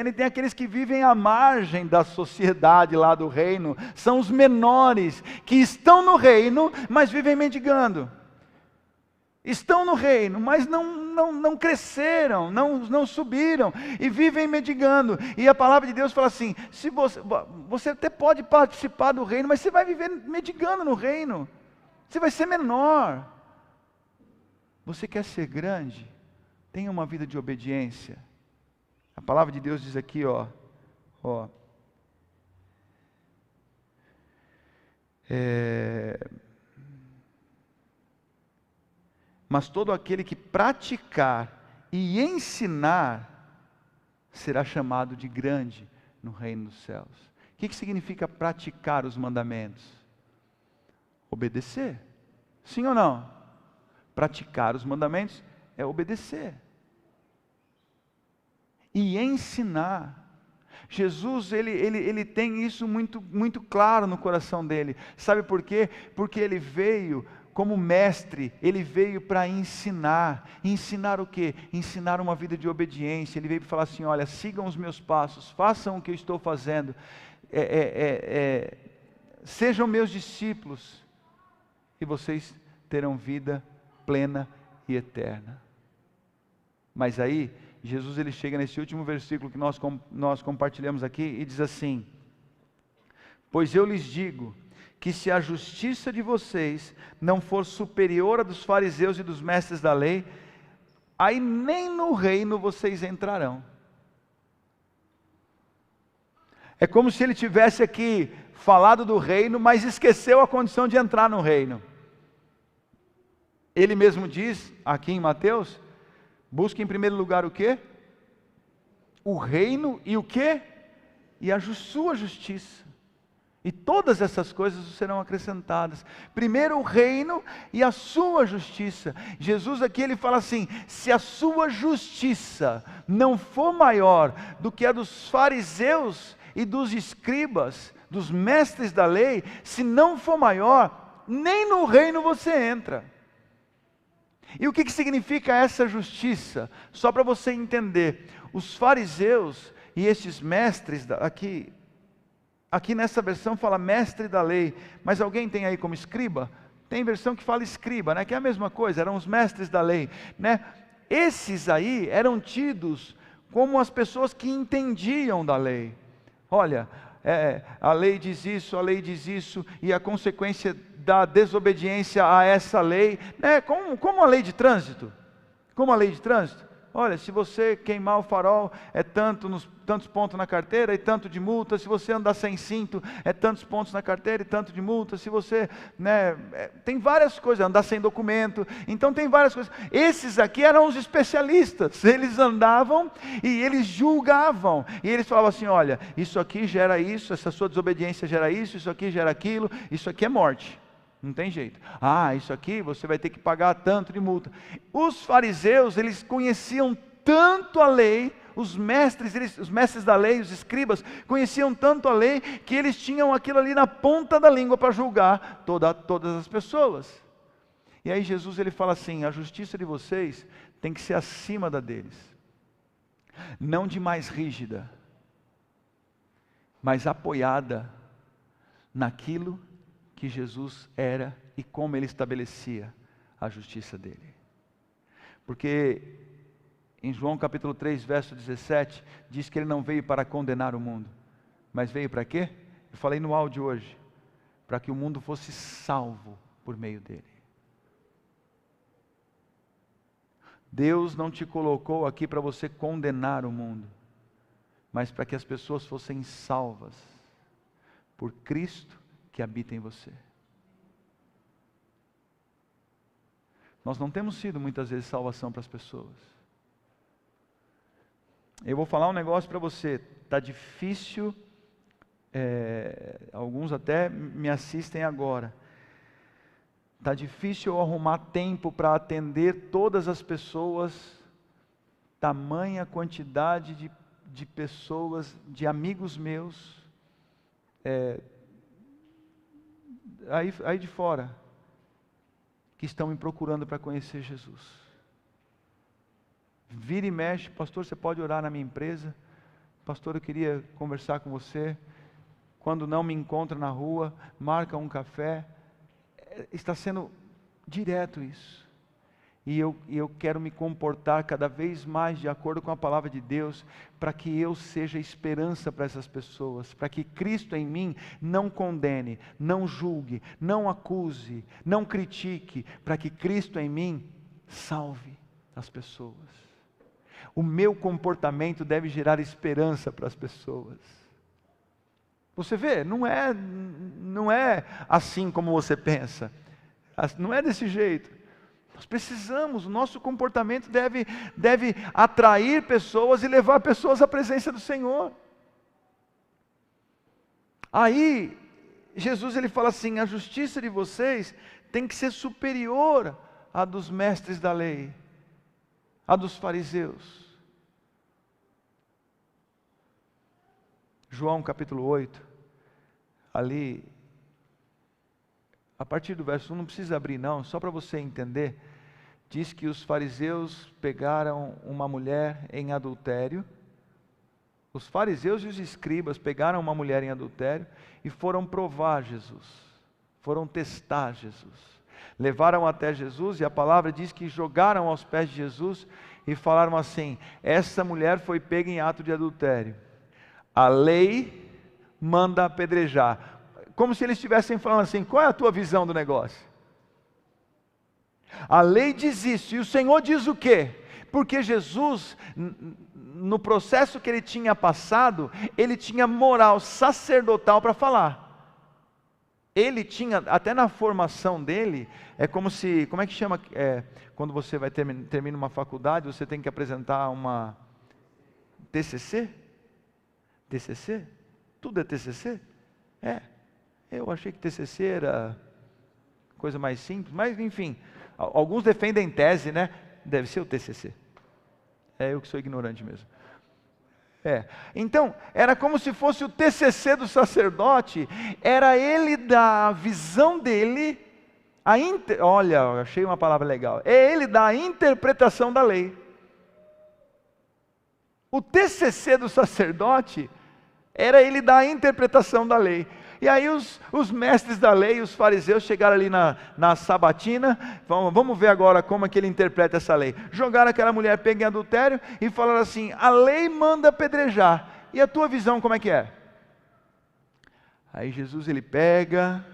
e tem aqueles que vivem à margem da sociedade lá do reino, são os menores, que estão no reino, mas vivem mendigando. Estão no reino, mas não cresceram, não subiram, e vivem mendigando. E a palavra de Deus fala assim, se você até pode participar do reino, mas você vai viver mendigando no reino. Você vai ser menor. Você quer ser grande? Tenha uma vida de obediência. A palavra de Deus diz aqui, mas todo aquele que praticar e ensinar será chamado de grande no reino dos céus. O que significa praticar os mandamentos? Obedecer. Sim ou não? Praticar os mandamentos é obedecer. E ensinar. Jesus, ele tem isso muito claro no coração dele. Sabe por quê? Porque ele veio como mestre, ele veio para ensinar. Ensinar o quê? Ensinar uma vida de obediência. Ele veio para falar assim, olha, sigam os meus passos, façam o que eu estou fazendo. Sejam meus discípulos, e vocês terão vida plena e eterna. Mas aí, Jesus ele chega nesse último versículo que nós compartilhamos aqui e diz assim, pois eu lhes digo, que se a justiça de vocês não for superior à dos fariseus e dos mestres da lei, aí nem no reino vocês entrarão. É como se ele tivesse aqui falado do reino, mas esqueceu a condição de entrar no reino. Ele mesmo diz, aqui em Mateus, busque em primeiro lugar o quê? O reino e o quê? E a sua justiça. E todas essas coisas serão acrescentadas. Primeiro o reino e a sua justiça. Jesus aqui ele fala assim, se a sua justiça não for maior do que a dos fariseus e dos escribas, dos mestres da lei, se não for maior, nem no reino você entra. E o que significa essa justiça? Só para você entender, os fariseus e estes mestres, aqui nessa versão fala mestre da lei, mas alguém tem aí como escriba? Tem versão que fala escriba, né? Que é a mesma coisa, eram os mestres da lei, né? Esses aí eram tidos como as pessoas que entendiam da lei. Olha, a lei diz isso, e a consequência da desobediência a essa lei, né? Como a lei de trânsito. Como a lei de trânsito. Olha, se você queimar o farol, é tantos pontos na carteira e tanto de multa. Se você andar sem cinto, é tantos pontos na carteira e tanto de multa. Se você, tem várias coisas, andar sem documento. Então tem várias coisas. Esses aqui eram os especialistas. Eles andavam e eles julgavam. E eles falavam assim, olha, isso aqui gera isso, essa sua desobediência gera isso aqui gera aquilo, isso aqui é morte. Não tem jeito. Isso aqui você vai ter que pagar tanto de multa. Os fariseus, eles conheciam tanto a lei, os mestres da lei, os escribas, conheciam tanto a lei, que eles tinham aquilo ali na ponta da língua para julgar todas as pessoas. E aí Jesus ele fala assim, a justiça de vocês tem que ser acima da deles. Não de mais rígida, mas apoiada naquilo que Jesus era e como ele estabelecia a justiça dele. Porque em João capítulo 3, verso 17, diz que ele não veio para condenar o mundo, mas veio para quê? Eu falei no áudio hoje, para que o mundo fosse salvo por meio dele. Deus não te colocou aqui para você condenar o mundo. mas para que as pessoas fossem salvas por Cristo que habita em você. Nós não temos sido muitas vezes salvação para as pessoas. Eu vou falar um negócio para você, está difícil, alguns até me assistem agora, está difícil eu arrumar tempo para atender todas as pessoas, tamanha quantidade de pessoas, de amigos meus, aí de fora, que estão me procurando para conhecer Jesus. Vira e mexe, pastor, você pode orar na minha empresa? Pastor, eu queria conversar com você. Quando não me encontra na rua, marca um café. Está sendo direto isso. E eu quero me comportar cada vez mais de acordo com a palavra de Deus, para que eu seja esperança para essas pessoas, para que Cristo em mim não condene, não julgue, não acuse, não critique, para que Cristo em mim salve as pessoas. O meu comportamento deve gerar esperança para as pessoas. Você vê, não é assim como você pensa, não é desse jeito. Nós precisamos, o nosso comportamento deve atrair pessoas e levar pessoas à presença do Senhor. Aí, Jesus ele fala assim, a justiça de vocês tem que ser superior à dos mestres da lei, à dos fariseus. João capítulo 8, ali, a partir do verso 1, não precisa abrir não, só para você entender, diz que os fariseus pegaram uma mulher em adultério, os fariseus e os escribas pegaram uma mulher em adultério e foram provar Jesus, foram testar Jesus, levaram até Jesus e a palavra diz que jogaram aos pés de Jesus e falaram assim, essa mulher foi pega em ato de adultério, a lei manda apedrejar, como se eles estivessem falando assim, qual é a tua visão do negócio? A lei diz isso, e o Senhor diz o quê? Porque Jesus, no processo que ele tinha passado, ele tinha moral sacerdotal para falar. Ele tinha, até na formação dele, é como é que chama, quando você vai termina uma faculdade, você tem que apresentar uma TCC? TCC? Tudo é TCC? Eu achei que TCC era coisa mais simples, mas enfim, alguns defendem tese, né? Deve ser o TCC. Eu que sou ignorante mesmo. Então, era como se fosse o TCC do sacerdote, era ele da visão dele, olha, achei uma palavra legal, é ele da interpretação da lei. O TCC do sacerdote era ele da interpretação da lei. E aí os mestres da lei, os fariseus chegaram ali na sabatina, vamos ver agora como é que ele interpreta essa lei. Jogaram aquela mulher pega em adultério e falaram assim, a lei manda apedrejar, e a tua visão como é que é? Aí Jesus ele pega,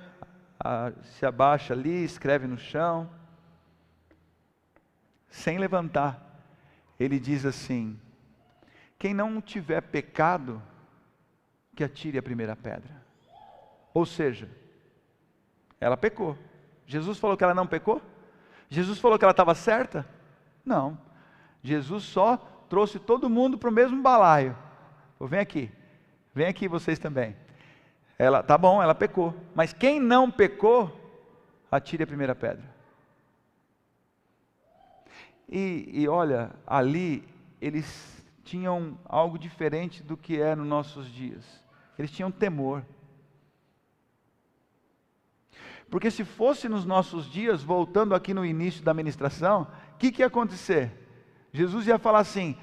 se abaixa ali, escreve no chão, sem levantar, ele diz assim, quem não tiver pecado, que atire a primeira pedra. Ou seja, ela pecou. Jesus falou que ela não pecou? Jesus falou que ela estava certa? Não. Jesus só trouxe todo mundo para o mesmo balaio. Vem aqui vocês também. Tá bom, ela pecou. Mas quem não pecou, atire a primeira pedra. E olha, ali eles tinham algo diferente do que é nos nossos dias. Eles tinham temor. Porque se fosse nos nossos dias, voltando aqui no início da ministração, o que ia acontecer? Jesus ia falar assim,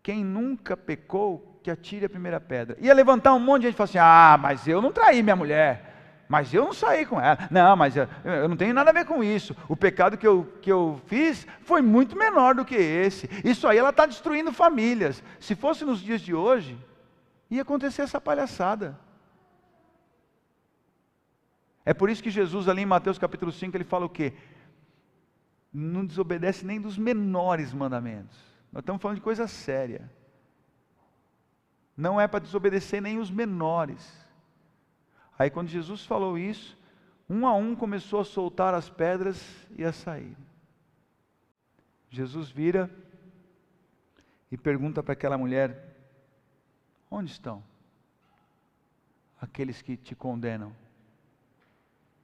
quem nunca pecou, que atire a primeira pedra. Ia levantar um monte de gente e falar assim, mas eu não traí minha mulher, mas eu não saí com ela, não, mas eu não tenho nada a ver com isso, o pecado que eu fiz foi muito menor do que esse, isso aí ela está destruindo famílias. Se fosse nos dias de hoje, ia acontecer essa palhaçada. É por isso que Jesus ali em Mateus capítulo 5, ele fala o quê? Não desobedece nem dos menores mandamentos. Nós estamos falando de coisa séria. não é para desobedecer nem os menores. Aí quando Jesus falou isso, um a um começou a soltar as pedras e a sair. Jesus vira e pergunta para aquela mulher: onde estão aqueles que te condenam?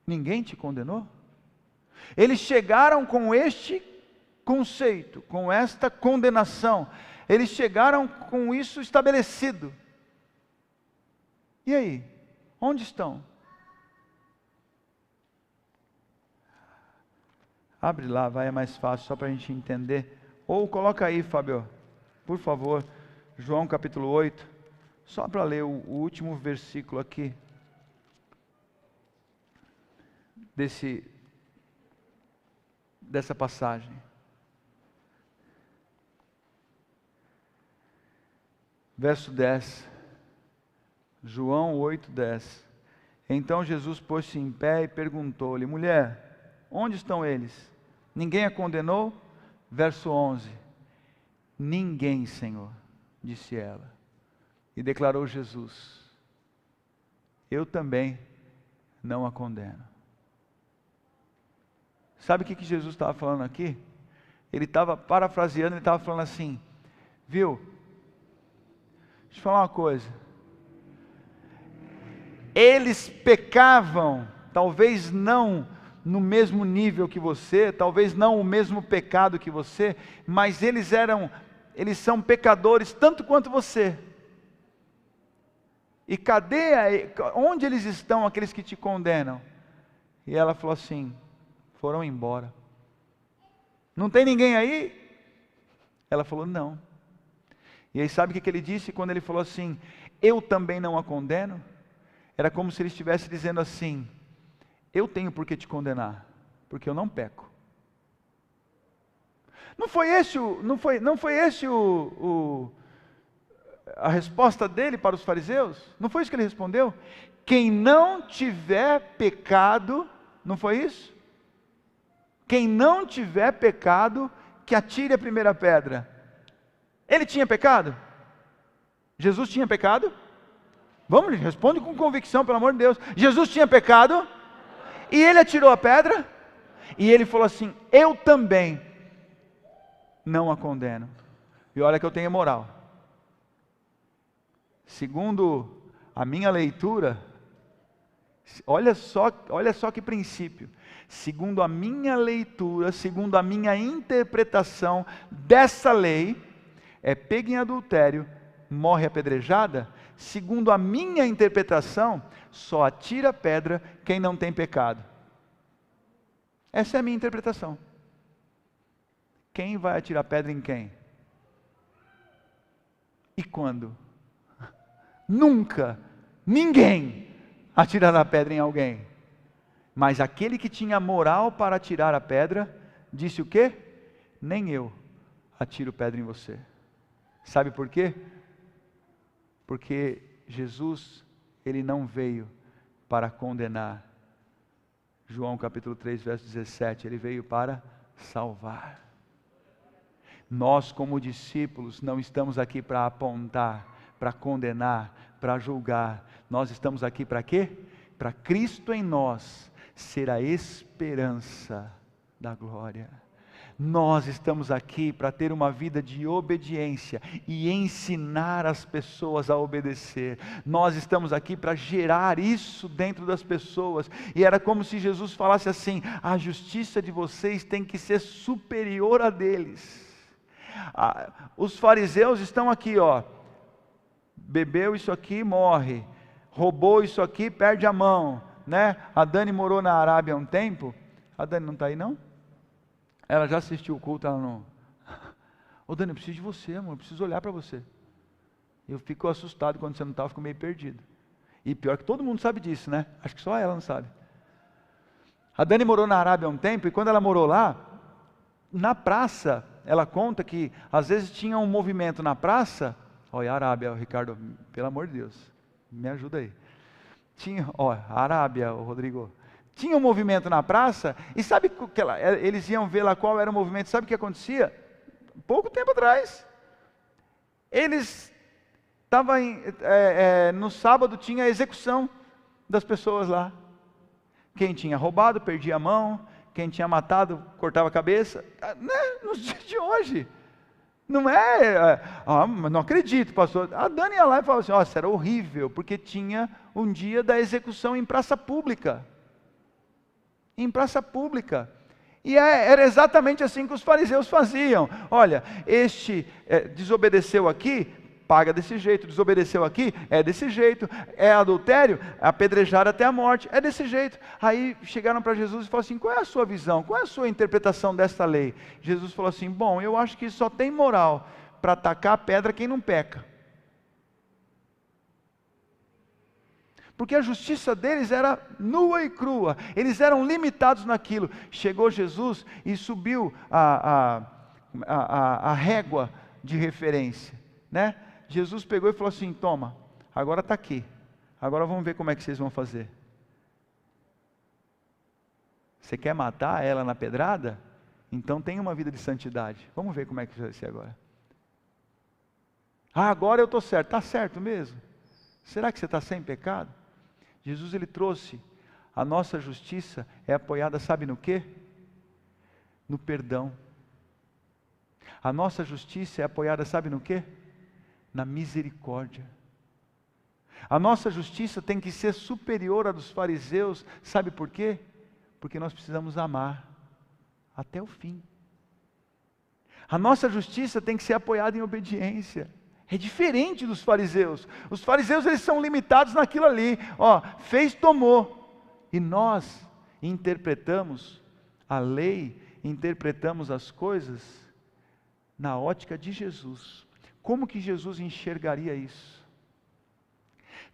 Ninguém te condenou? Eles chegaram com este conceito, com esta condenação. Eles chegaram com isso estabelecido. E aí? Onde estão? Abre lá, vai, é mais fácil, só para a gente entender. Ou coloca aí, Fábio, por favor, João capítulo 8, só para ler o último versículo aqui, dessa passagem. Verso 10, João 8, 10. Então Jesus pôs-se em pé e perguntou-lhe: mulher, onde estão eles? Ninguém a condenou? Verso 11. Ninguém, Senhor, disse ela. E declarou Jesus: eu também não a condeno. Sabe o que Jesus estava falando aqui? Ele estava parafraseando, ele estava falando assim: viu? Deixa eu falar uma coisa. Eles pecavam, talvez não no mesmo nível que você, talvez não o mesmo pecado que você, mas eles são pecadores tanto quanto você. E onde eles estão, aqueles que te condenam? E ela falou assim: foram embora. Não tem ninguém aí? Ela falou: não. E aí sabe o que ele disse quando ele falou assim: eu também não a condeno? Era como se ele estivesse dizendo assim: eu tenho por que te condenar, porque eu não peco. Não foi esse a resposta dele para os fariseus? Não foi isso que ele respondeu? Quem não tiver pecado, não foi isso? Quem não tiver pecado, que atire a primeira pedra. Ele tinha pecado? Jesus tinha pecado? Vamos, responde com convicção, pelo amor de Deus. Jesus tinha pecado? E ele atirou a pedra? E ele falou assim: eu também não a condeno. E olha que eu tenho moral. Segundo a minha leitura, olha só que princípio. Segundo a minha leitura, segundo a minha interpretação dessa lei, pega em adultério, morre apedrejada. Segundo a minha interpretação, só atira pedra quem não tem pecado. Essa é a minha interpretação. Quem vai atirar pedra em quem? E quando? Nunca, ninguém atirará pedra em alguém. Mas aquele que tinha moral para atirar a pedra, disse o quê? Nem eu atiro pedra em você. Sabe por quê? Porque Jesus, ele não veio para condenar. João capítulo 3, verso 17, ele veio para salvar. Nós, como discípulos, não estamos aqui para apontar, para condenar, para julgar. Nós estamos aqui para quê? Para Cristo em nós ser a esperança da glória. Nós estamos aqui para ter uma vida de obediência e ensinar as pessoas a obedecer. Nós estamos aqui para gerar isso dentro das pessoas. E era como se Jesus falasse assim: a justiça de vocês tem que ser superior à deles. Os fariseus estão aqui, bebeu isso aqui, morre. Roubou isso aqui, perde a mão, né? A Dani morou na Arábia há um tempo. A Dani não está aí não? Ela já assistiu o culto, ela não... Ô Dani, eu preciso de você, amor, eu preciso olhar para você. Eu fico assustado quando você não está, eu fico meio perdido. E pior que todo mundo sabe disso, né? Acho que só ela não sabe. A Dani morou na Arábia há um tempo, e quando ela morou lá, na praça, ela conta que às vezes tinha um movimento na praça. Olha, Arábia, Ricardo, pelo amor de Deus, me ajuda aí. Tinha, Arábia, Rodrigo. Tinha um movimento na praça, e sabe que eles iam ver lá qual era o movimento, sabe o que acontecia? Pouco tempo atrás, eles no sábado tinha a execução das pessoas lá. Quem tinha roubado, perdia a mão. Quem tinha matado, cortava a cabeça. Nos dias de hoje. Não não acredito, pastor. A Dani ia lá e falava assim, isso era horrível, porque tinha um dia da execução em praça pública. Em praça pública. E era exatamente assim que os fariseus faziam. Olha, este desobedeceu aqui, paga desse jeito. Desobedeceu aqui, é desse jeito. É adultério, apedrejar até a morte, é desse jeito. Aí chegaram para Jesus e falaram assim, qual é a sua visão? Qual é a sua interpretação desta lei? Jesus falou assim, bom, eu acho que só tem moral para atacar a pedra quem não peca. Porque a justiça deles era nua e crua, eles eram limitados naquilo. Chegou Jesus e subiu a régua de referência, né? Jesus pegou e falou assim, toma, agora está aqui, agora vamos ver como é que vocês vão fazer. Você quer matar ela na pedrada? Então tenha uma vida de santidade. Vamos ver como é que vai ser agora. Agora eu estou certo. Está certo mesmo? Será que você está sem pecado? Jesus, ele trouxe, a nossa justiça é apoiada, sabe no quê? No perdão. A nossa justiça é apoiada, sabe no quê? Na misericórdia. A nossa justiça tem que ser superior à dos fariseus, sabe por quê? Porque nós precisamos amar até o fim. A nossa justiça tem que ser apoiada em obediência. É diferente dos fariseus. Os fariseus, eles são limitados naquilo ali. Fez, tomou. E nós interpretamos a lei, interpretamos as coisas na ótica de Jesus. Como que Jesus enxergaria isso?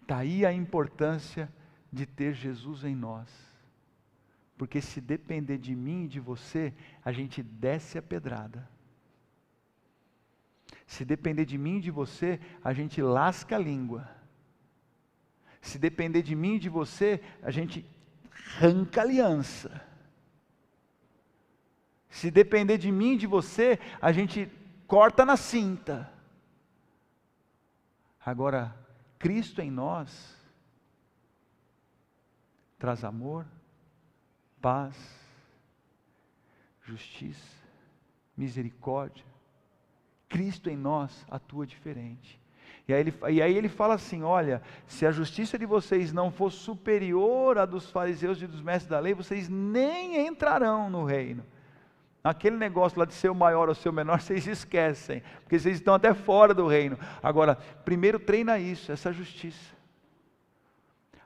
Daí a importância de ter Jesus em nós. Porque se depender de mim e de você, a gente desce a pedrada. Se depender de mim e de você, a gente lasca a língua. Se depender de mim e de você, a gente arranca a aliança. Se depender de mim e de você, a gente corta na cinta. Agora, Cristo em nós traz amor, paz, justiça, misericórdia. Cristo em nós atua diferente. E aí ele fala assim, olha, se a justiça de vocês não for superior à dos fariseus e dos mestres da lei, vocês nem entrarão no reino. Aquele negócio lá de ser o maior ou ser o menor, vocês esquecem, porque vocês estão até fora do reino. Agora, primeiro treina isso, essa justiça.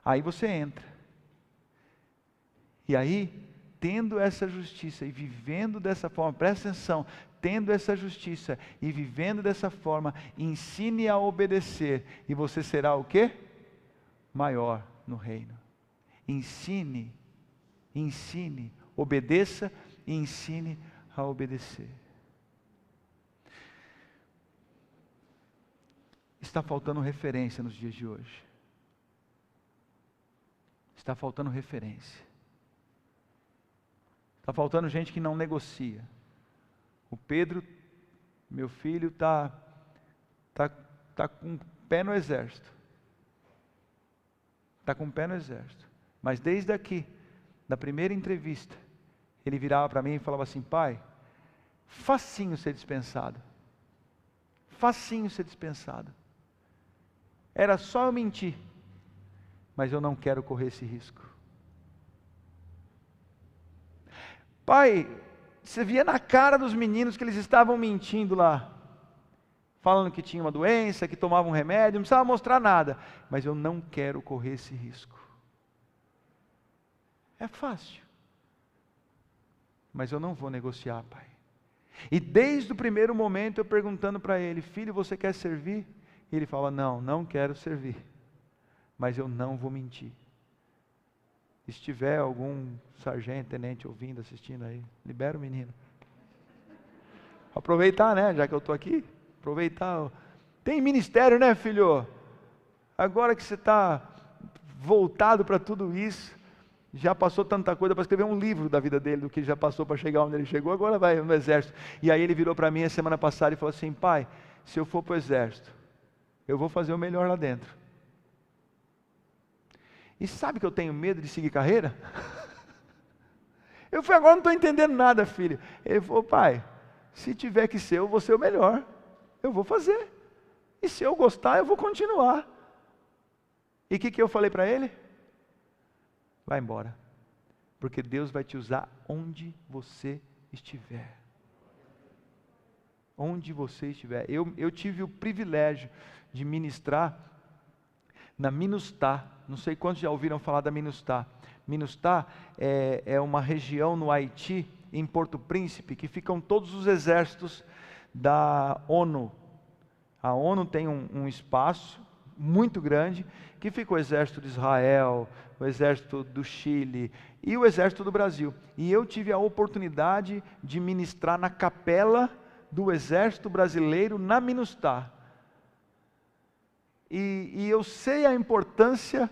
Aí você entra. E aí, tendo essa justiça e vivendo dessa forma, presta atenção, tendo essa justiça e vivendo dessa forma, ensine a obedecer, e você será o quê? Maior no reino. Ensine, obedeça e ensine a obedecer. Está faltando referência nos dias de hoje. Está faltando referência. Está faltando gente que não negocia. O Pedro, meu filho, está com o pé no exército. Está com o pé no exército. Mas desde aqui, da primeira entrevista, ele virava para mim e falava assim, pai, facinho ser dispensado. Facinho ser dispensado. Era só eu mentir. Mas eu não quero correr esse risco. Pai, você via na cara dos meninos que eles estavam mentindo lá. Falando que tinha uma doença, que tomavam um remédio, não precisava mostrar nada. Mas eu não quero correr esse risco. É fácil. Mas eu não vou negociar, pai. E desde o primeiro momento eu perguntando para ele, filho, você quer servir? E ele fala, não quero servir. Mas eu não vou mentir. Se tiver algum sargento, tenente ouvindo, assistindo aí, libera o menino. Aproveitar, né? Já que eu estou aqui, aproveitar. Tem ministério, né, filho? Agora que você está voltado para tudo isso, já passou tanta coisa para escrever um livro da vida dele, do que já passou para chegar onde ele chegou, agora vai no exército. E aí ele virou para mim a semana passada e falou assim, pai, se eu for para o exército, eu vou fazer o melhor lá dentro. E sabe que eu tenho medo de seguir carreira? Eu falei, agora não estou entendendo nada, filho. Ele falou, pai, se tiver que ser, eu vou ser o melhor. Eu vou fazer. E se eu gostar, eu vou continuar. E o que eu falei para ele? Vai embora. Porque Deus vai te usar onde você estiver. Onde você estiver. Eu tive o privilégio de ministrar na Minustah. Não sei quantos já ouviram falar da Minustah. Minustah é uma região no Haiti, em Porto Príncipe, que ficam todos os exércitos da ONU. A ONU tem um espaço muito grande, que fica o exército de Israel, o exército do Chile e o exército do Brasil. E eu tive a oportunidade de ministrar na capela do exército brasileiro na Minustah. E eu sei a importância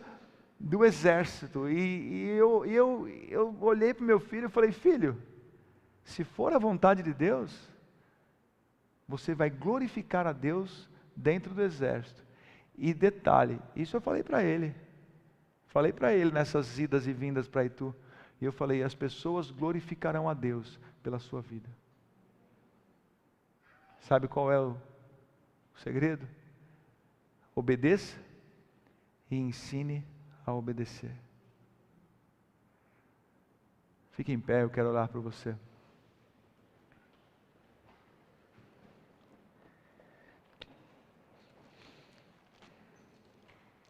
do exército. E eu olhei para o meu filho e falei, filho, se for a vontade de Deus, você vai glorificar a Deus dentro do exército. E detalhe, isso eu falei para ele. Falei para ele nessas idas e vindas para Itu. E eu falei, as pessoas glorificarão a Deus pela sua vida. Sabe qual é o segredo? Obedeça e ensine a obedecer. Fique em pé, eu quero orar por você.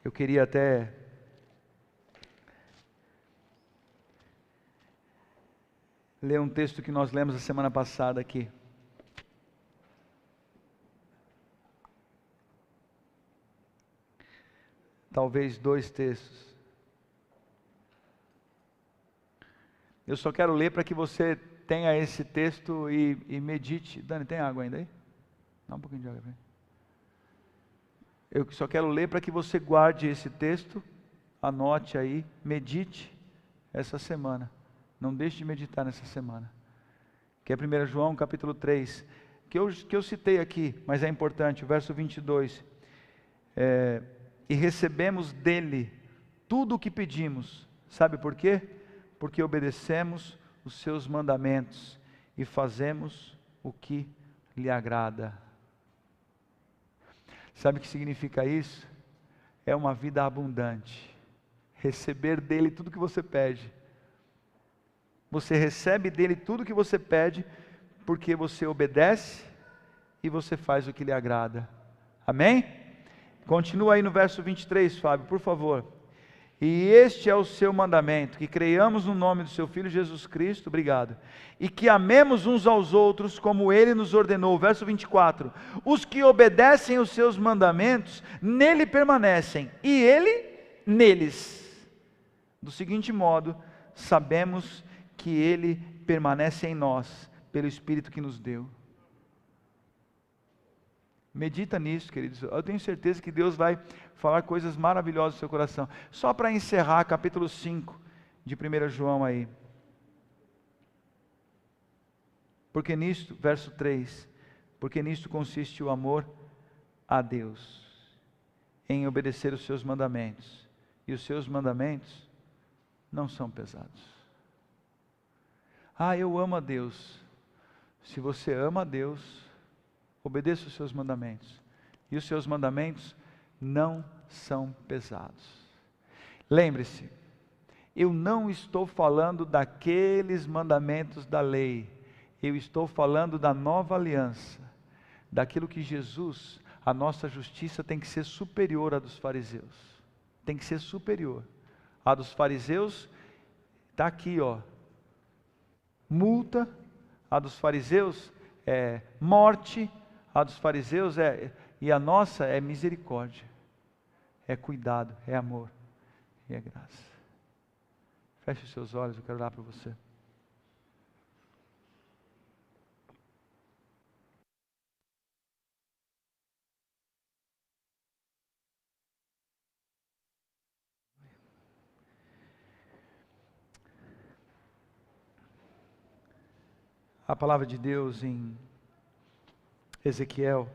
Eu queria até ler um texto que nós lemos a semana passada aqui. Talvez 2 textos. Eu só quero ler para que você tenha esse texto e medite. Dani, tem água ainda aí? Dá um pouquinho de água para mim. Eu só quero ler para que você guarde esse texto, anote aí, medite essa semana. Não deixe de meditar nessa semana. Que é 1 João capítulo 3, que eu citei aqui, mas é importante, o verso 22. E recebemos dele tudo o que pedimos. Sabe por quê? Porque obedecemos os seus mandamentos e fazemos o que lhe agrada. Sabe o que significa isso? É uma vida abundante. Receber dele tudo que você pede. Você recebe dele tudo que você pede, porque você obedece e você faz o que lhe agrada. Amém? Continua aí no verso 23, Fábio, por favor. E este é o seu mandamento, que creiamos no nome do seu Filho Jesus Cristo, obrigado, e que amemos uns aos outros como Ele nos ordenou. Verso 24, os que obedecem os seus mandamentos, nele permanecem, e Ele neles. Do seguinte modo, sabemos que Ele permanece em nós, pelo Espírito que nos deu. Medita nisso, queridos. Eu tenho certeza que Deus vai falar coisas maravilhosas no seu coração. Só para encerrar, capítulo 5 de 1 João aí. Porque nisto, verso 3, porque nisto consiste o amor a Deus, em obedecer os seus mandamentos. E os seus mandamentos não são pesados. Ah, eu amo a Deus. Se você ama a Deus, obedeça os seus mandamentos. E os seus mandamentos não são pesados. Lembre-se, eu não estou falando daqueles mandamentos da lei. Eu estou falando da nova aliança. Daquilo que Jesus, a nossa justiça tem que ser superior à dos fariseus. Tem que ser superior. A dos fariseus está aqui, ó. Multa. A dos fariseus é morte. A dos fariseus e a nossa é misericórdia, é cuidado, é amor e é graça. Feche os seus olhos, eu quero orar para você. A palavra de Deus em Ezequiel,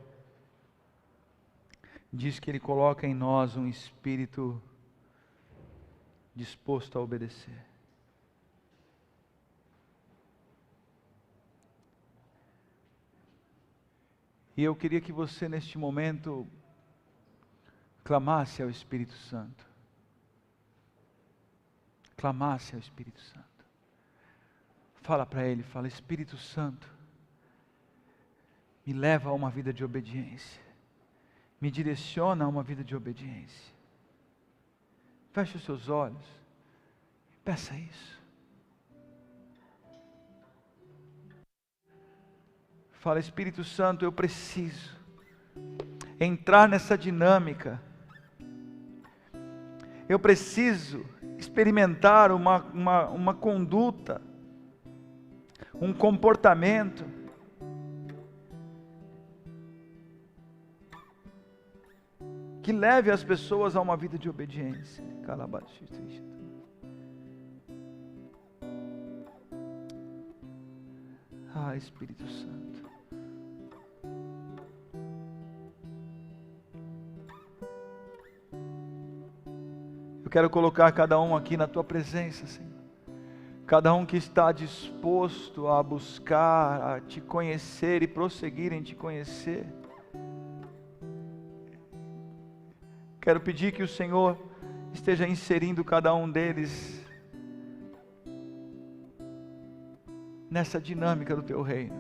diz que Ele coloca em nós um espírito disposto a obedecer. E eu queria que você neste momento clamasse ao Espírito Santo. Clamasse ao Espírito Santo. Fala para Ele, fala: Espírito Santo, me leva a uma vida de obediência. Me direciona a uma vida de obediência. Feche os seus olhos e peça isso. Fala: Espírito Santo, eu preciso entrar nessa dinâmica. Eu preciso experimentar uma conduta, um comportamento que leve as pessoas a uma vida de obediência. Ah, Espírito Santo. Eu quero colocar cada um aqui na Tua presença, Senhor. Cada um que está disposto a buscar, a Te conhecer e prosseguir em Te conhecer. Quero pedir que o Senhor esteja inserindo cada um deles nessa dinâmica do Teu reino,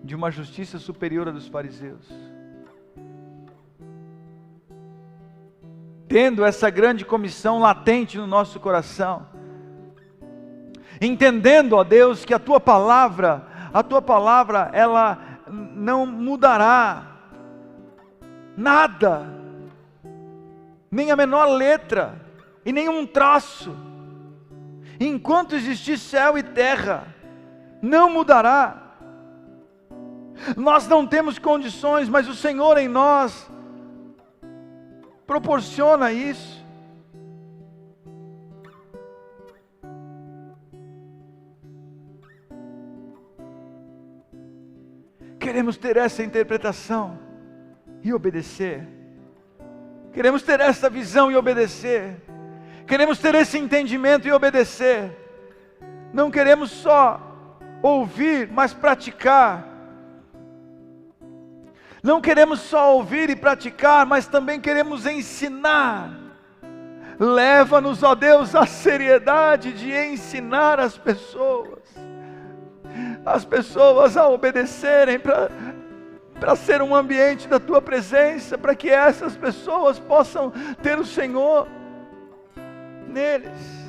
de uma justiça superior à dos fariseus. Tendo essa grande comissão latente no nosso coração, entendendo, ó Deus, que a Tua palavra, ela não mudará nada, nem a menor letra, e nenhum traço, enquanto existir céu e terra, não mudará. Nós não temos condições, mas o Senhor em nós proporciona isso. Queremos ter essa interpretação e obedecer. Queremos ter essa visão e obedecer. Queremos ter esse entendimento e obedecer. Não queremos só ouvir, mas praticar. Não queremos só ouvir e praticar, mas também queremos ensinar. Leva-nos, ó Deus, à seriedade de ensinar as pessoas a obedecerem, para ser um ambiente da Tua presença, para que essas pessoas possam ter o Senhor neles.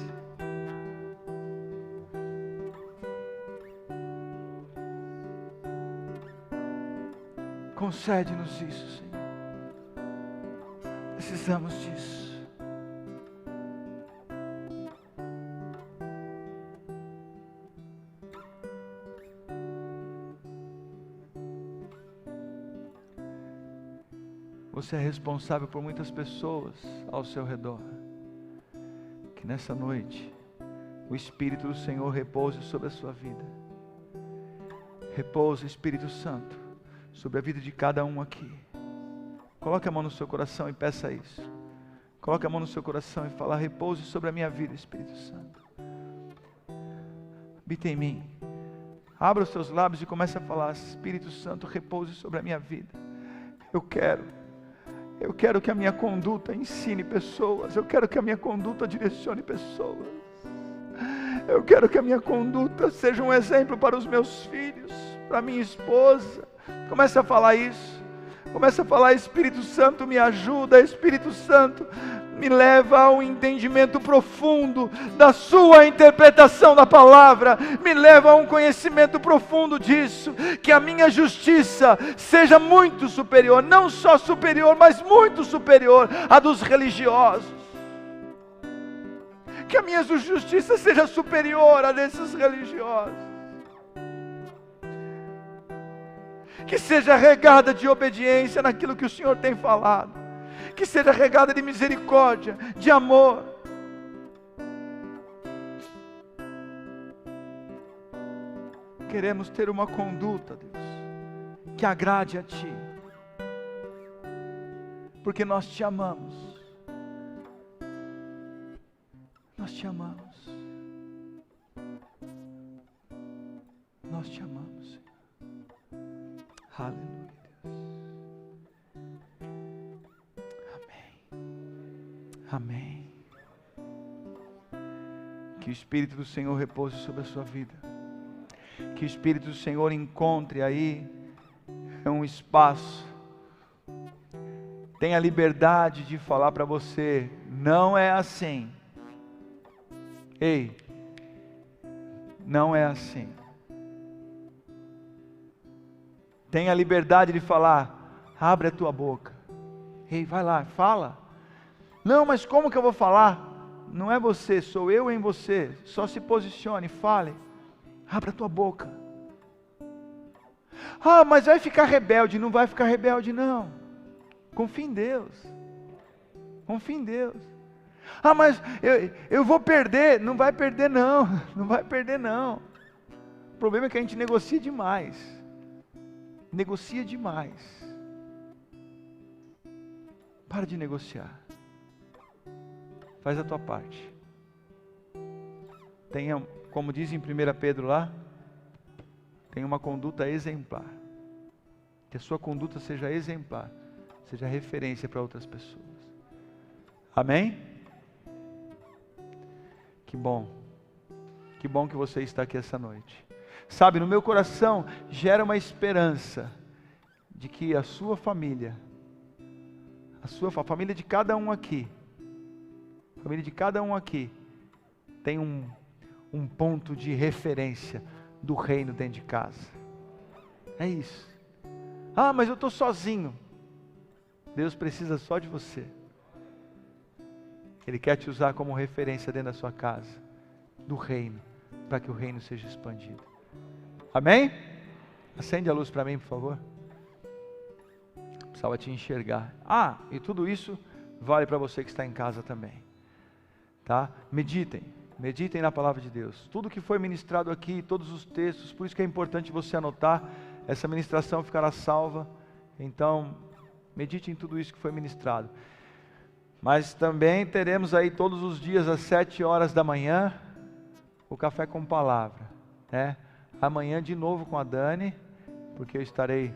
Concede-nos isso, Senhor. Precisamos disso. Você é responsável por muitas pessoas ao seu redor. Que nessa noite o Espírito do Senhor repouse sobre a sua vida. Repousa, Espírito Santo, sobre a vida de cada um aqui. Coloque a mão no seu coração e peça isso. Coloque a mão no seu coração e fala: repouse sobre a minha vida, Espírito Santo. Habita em mim. Abra os seus lábios e comece a falar: Espírito Santo, repouse sobre a minha vida. Eu quero que a minha conduta ensine pessoas. Eu quero que a minha conduta direcione pessoas. Eu quero que a minha conduta seja um exemplo para os meus filhos, para minha esposa. Comece a falar isso. Comece a falar: Espírito Santo, me ajuda. Espírito Santo, me leva a um entendimento profundo da sua interpretação da palavra. Me leva a um conhecimento profundo disso. Que a minha justiça seja muito superior. Não só superior, mas muito superior à dos religiosos. Que a minha justiça seja superior à desses religiosos. Que seja regada de obediência naquilo que o Senhor tem falado. Que seja regada de misericórdia, de amor. Queremos ter uma conduta, Deus, que agrade a Ti. porque nós te amamos. Nós te amamos. Nós te amamos, Senhor. Aleluia, Deus. Amém. Amém. Que o Espírito do Senhor repouse sobre a sua vida. Que o Espírito do Senhor encontre aí um espaço. Tenha liberdade de falar para você, não é assim. Ei, não é assim. Tenha liberdade de falar, abre a tua boca. Ei, vai lá, fala. Não, mas como que eu vou falar? Não é você, sou eu em você. Só se posicione, fale. Abra a tua boca. Ah, mas vai ficar rebelde. Não vai ficar rebelde, não. Confie em Deus. Confie em Deus. Ah, mas eu vou perder. Não vai perder, não. Não vai perder, não. O problema é que a gente negocia demais. Negocia demais. Para de negociar. Faz a tua parte. Tenha, como diz em 1 Pedro lá, tenha uma conduta exemplar. Que a sua conduta seja exemplar, seja referência para outras pessoas. Amém? Que bom. Que bom que você está aqui essa noite. Sabe, no meu coração gera uma esperança de que a sua família, a família de cada um aqui, tem um ponto de referência do reino dentro de casa. É isso. Ah, mas eu estou sozinho. Deus precisa só de você. Ele quer te usar como referência dentro da sua casa, do reino, para que o reino seja expandido. Amém? Acende a luz para mim, por favor. Precisava te enxergar. Ah, e tudo isso vale para você que está em casa também. Tá? Meditem na palavra de Deus. Tudo que foi ministrado aqui, todos os textos, por isso que é importante você anotar. Essa ministração ficará salva. Então, medite em tudo isso que foi ministrado. Mas também teremos aí todos os dias às 7 horas da manhã o Café com Palavra, né? Amanhã de novo com a Dani, porque eu estarei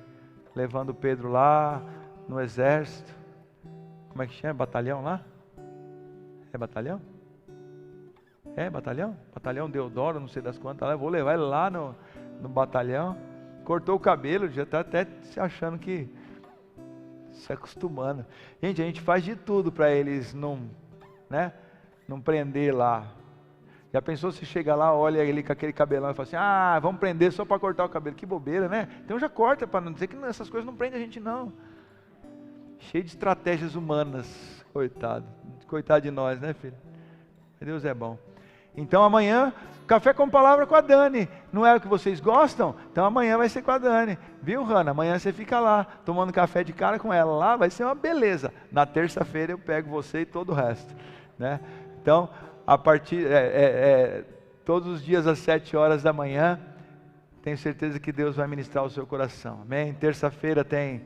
levando o Pedro lá no exército. Como é que chama? Batalhão lá? É batalhão? É batalhão? Batalhão Deodoro, não sei das quantas lá. Eu vou levar ele lá no batalhão. Cortou o cabelo, já está até se achando que se acostumando. Gente, a gente faz de tudo para eles não prender lá. Já pensou se chega lá, olha ele com aquele cabelão e fala assim, ah, vamos prender só para cortar o cabelo. Que bobeira, né? Então já corta, para não dizer que essas coisas não prendem a gente, não. Cheio de estratégias humanas, coitado. Coitado de nós, né, filho? Deus é bom. Então amanhã, Café com Palavra com a Dani. Não é o que vocês gostam? Então amanhã vai ser com a Dani. Viu, Hanna? Amanhã você fica lá, tomando café de cara com ela lá, vai ser uma beleza. Na terça-feira eu pego você e todo o resto, né? Então, a partir, todos os dias às 7 horas da manhã, tenho certeza que Deus vai ministrar o seu coração. Amém? Terça-feira tem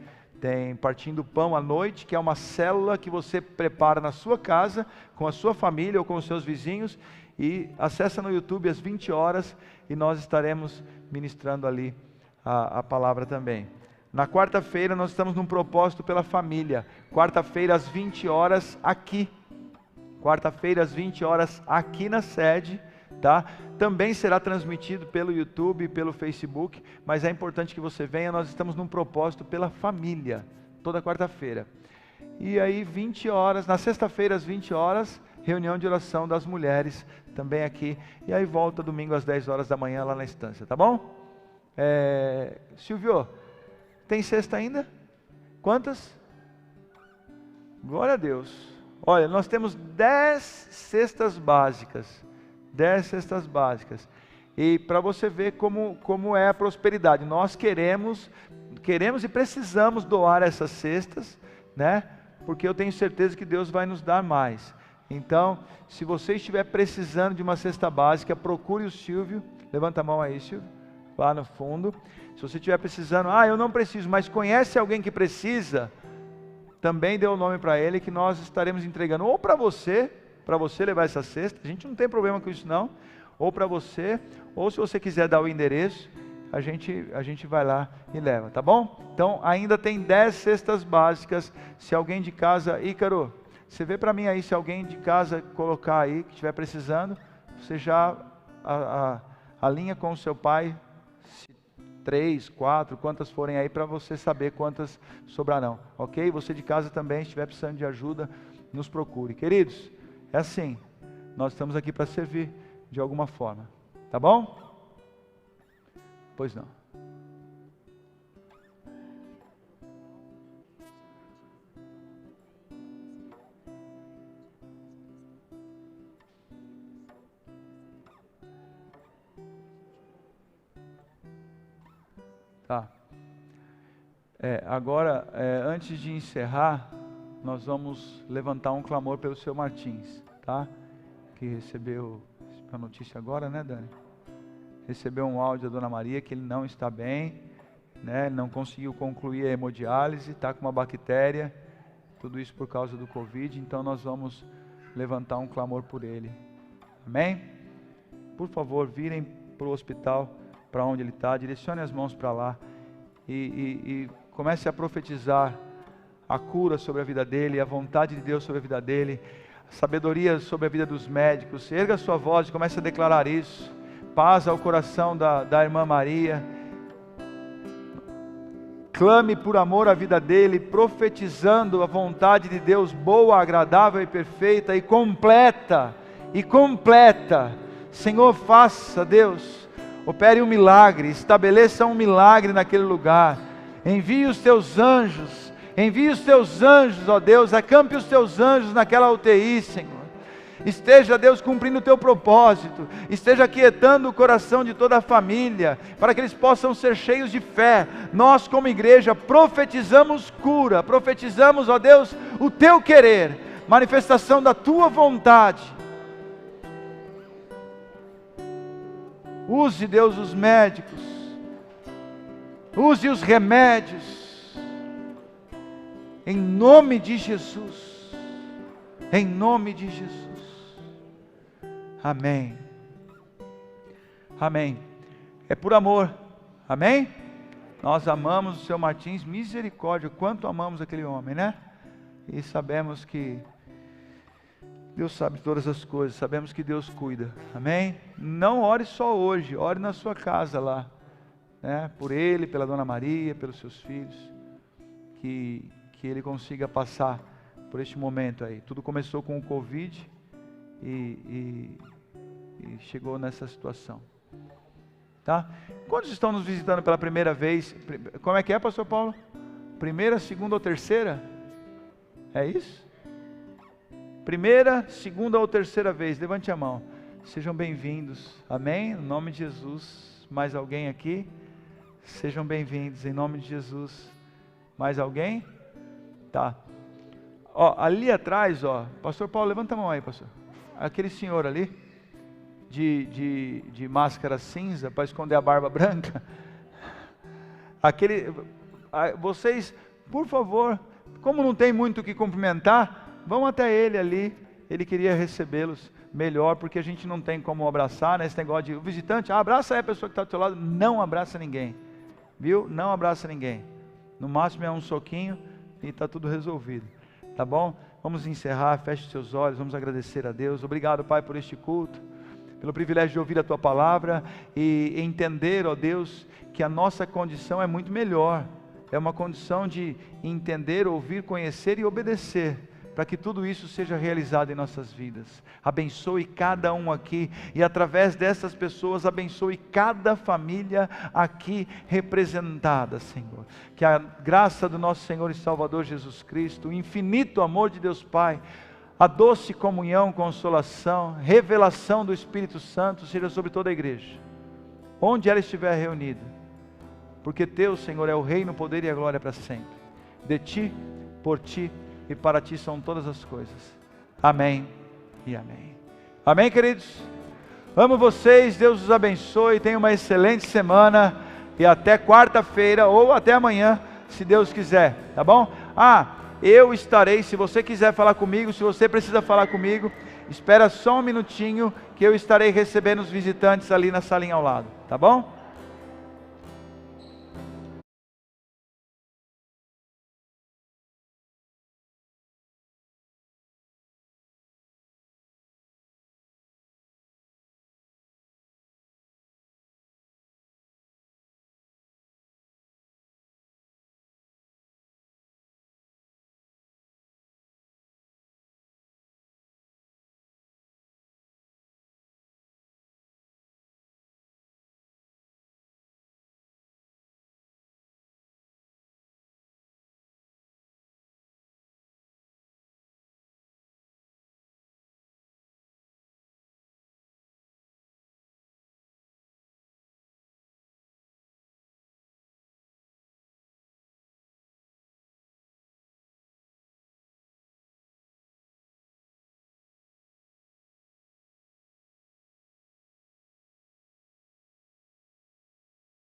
Partindo o Pão à noite, que é uma célula que você prepara na sua casa, com a sua família ou com os seus vizinhos, e acessa no YouTube às 20 horas, e nós estaremos ministrando ali a palavra também. Na quarta-feira nós estamos num propósito pela família, quarta-feira às 20 horas aqui, quarta-feira às 20 horas aqui na sede, tá? Também será transmitido pelo YouTube, pelo Facebook, mas é importante que você venha. Nós estamos num propósito pela família, toda quarta-feira. E aí 20 horas, na sexta-feira às 20 horas, reunião de oração das mulheres, também aqui. E aí volta domingo às 10 horas da manhã lá na estância, tá bom? Silvio, tem sexta ainda? Quantas? Glória a Deus. Olha, nós temos 10 cestas básicas. 10 cestas básicas. E para você ver como é a prosperidade, nós queremos e precisamos doar essas cestas, né? Porque eu tenho certeza que Deus vai nos dar mais. Então, se você estiver precisando de uma cesta básica, procure o Silvio. Levanta a mão aí, Silvio, lá no fundo. Se você estiver precisando, eu não preciso, mas conhece alguém que precisa, também dê o nome para ele, que nós estaremos entregando ou para você levar essa cesta, a gente não tem problema com isso não, ou para você, ou se você quiser dar o endereço, a gente vai lá e leva, tá bom? Então ainda tem 10 cestas básicas. Se alguém de casa, Ícaro, você vê para mim aí, se alguém de casa colocar aí, que estiver precisando, você já alinha com o seu pai, 3, 4, quantas forem aí, para você saber quantas sobrarão, ok? Você de casa também, se estiver precisando de ajuda, nos procure. Queridos, é assim, nós estamos aqui para servir de alguma forma, tá bom? Pois não. Tá. Agora, antes de encerrar, nós vamos levantar um clamor pelo seu Martins, tá? Que recebeu a notícia agora, né, Dani? Recebeu um áudio da Dona Maria que ele não está bem, né? Ele não conseguiu concluir a hemodiálise, está com uma bactéria, tudo isso por causa do Covid, então nós vamos levantar um clamor por ele. Amém? Por favor, virem para o hospital, para onde ele está, direcione as mãos para lá e comece a profetizar a cura sobre a vida dele, a vontade de Deus sobre a vida dele, a sabedoria sobre a vida dos médicos. Erga a sua voz e comece a declarar isso. Paz ao coração da irmã Maria. Clame por amor à vida dele, profetizando a vontade de Deus boa, agradável e perfeita e completa. Senhor, faça, Deus, opere um milagre, estabeleça um milagre naquele lugar. Envie os teus anjos, ó Deus, acampe os teus anjos naquela UTI, Senhor. Esteja, Deus, cumprindo o teu propósito, esteja aquietando o coração de toda a família, para que eles possam ser cheios de fé. Nós, como igreja, profetizamos cura, profetizamos, ó Deus, o teu querer, manifestação da tua vontade. Use, Deus, os médicos, use os remédios, em nome de Jesus, em nome de Jesus. Amém. Amém. É por amor. Amém? Nós amamos o seu Martins, misericórdia, quanto amamos aquele homem, né? E sabemos que Deus sabe todas as coisas, sabemos que Deus cuida. Amém? Não ore só hoje, ore na sua casa lá, né? Por ele, pela Dona Maria, pelos seus filhos, que ele consiga passar por este momento aí. Tudo começou com o Covid e chegou nessa situação, tá? Quantos estão nos visitando pela primeira vez? Como é que é, pastor Paulo? Primeira, segunda ou terceira? É isso? Primeira, segunda ou terceira vez, levante a mão. Sejam bem-vindos, amém? Em nome de Jesus. Mais alguém aqui? Sejam bem-vindos, em nome de Jesus. Mais alguém? Tá. Ó, ali atrás, ó, pastor Paulo, levanta a mão aí, pastor. Aquele senhor ali, de máscara cinza, para esconder a barba branca. Vocês, por favor, como não tem muito o que cumprimentar, vão até ele ali. Ele queria recebê-los melhor, porque a gente não tem como abraçar, né? Esse negócio de o visitante, abraça aí a pessoa que está do teu lado. Não abraça ninguém, viu? Não abraça ninguém. No máximo é um soquinho e está tudo resolvido, tá bom? Vamos encerrar, feche seus olhos, vamos agradecer a Deus. Obrigado, Pai, por este culto, pelo privilégio de ouvir a Tua Palavra e entender, ó Deus, que a nossa condição é muito melhor. É uma condição de entender, ouvir, conhecer e obedecer, para que tudo isso seja realizado em nossas vidas. Abençoe cada um aqui e através dessas pessoas abençoe cada família aqui representada, Senhor. Que a graça do nosso Senhor e Salvador Jesus Cristo, o infinito amor de Deus Pai, a doce comunhão, consolação, revelação do Espírito Santo seja sobre toda a igreja, onde ela estiver reunida, porque Teu, Senhor, é o reino, o poder e a glória para sempre. De Ti, por Ti e para Ti são todas as coisas. Amém e amém. Amém, queridos? Amo vocês, Deus os abençoe, tenham uma excelente semana e até quarta-feira ou até amanhã, se Deus quiser, tá bom? eu estarei. Se você quiser falar comigo, se você precisa falar comigo, espera só um minutinho que eu estarei recebendo os visitantes ali na salinha ao lado, tá bom?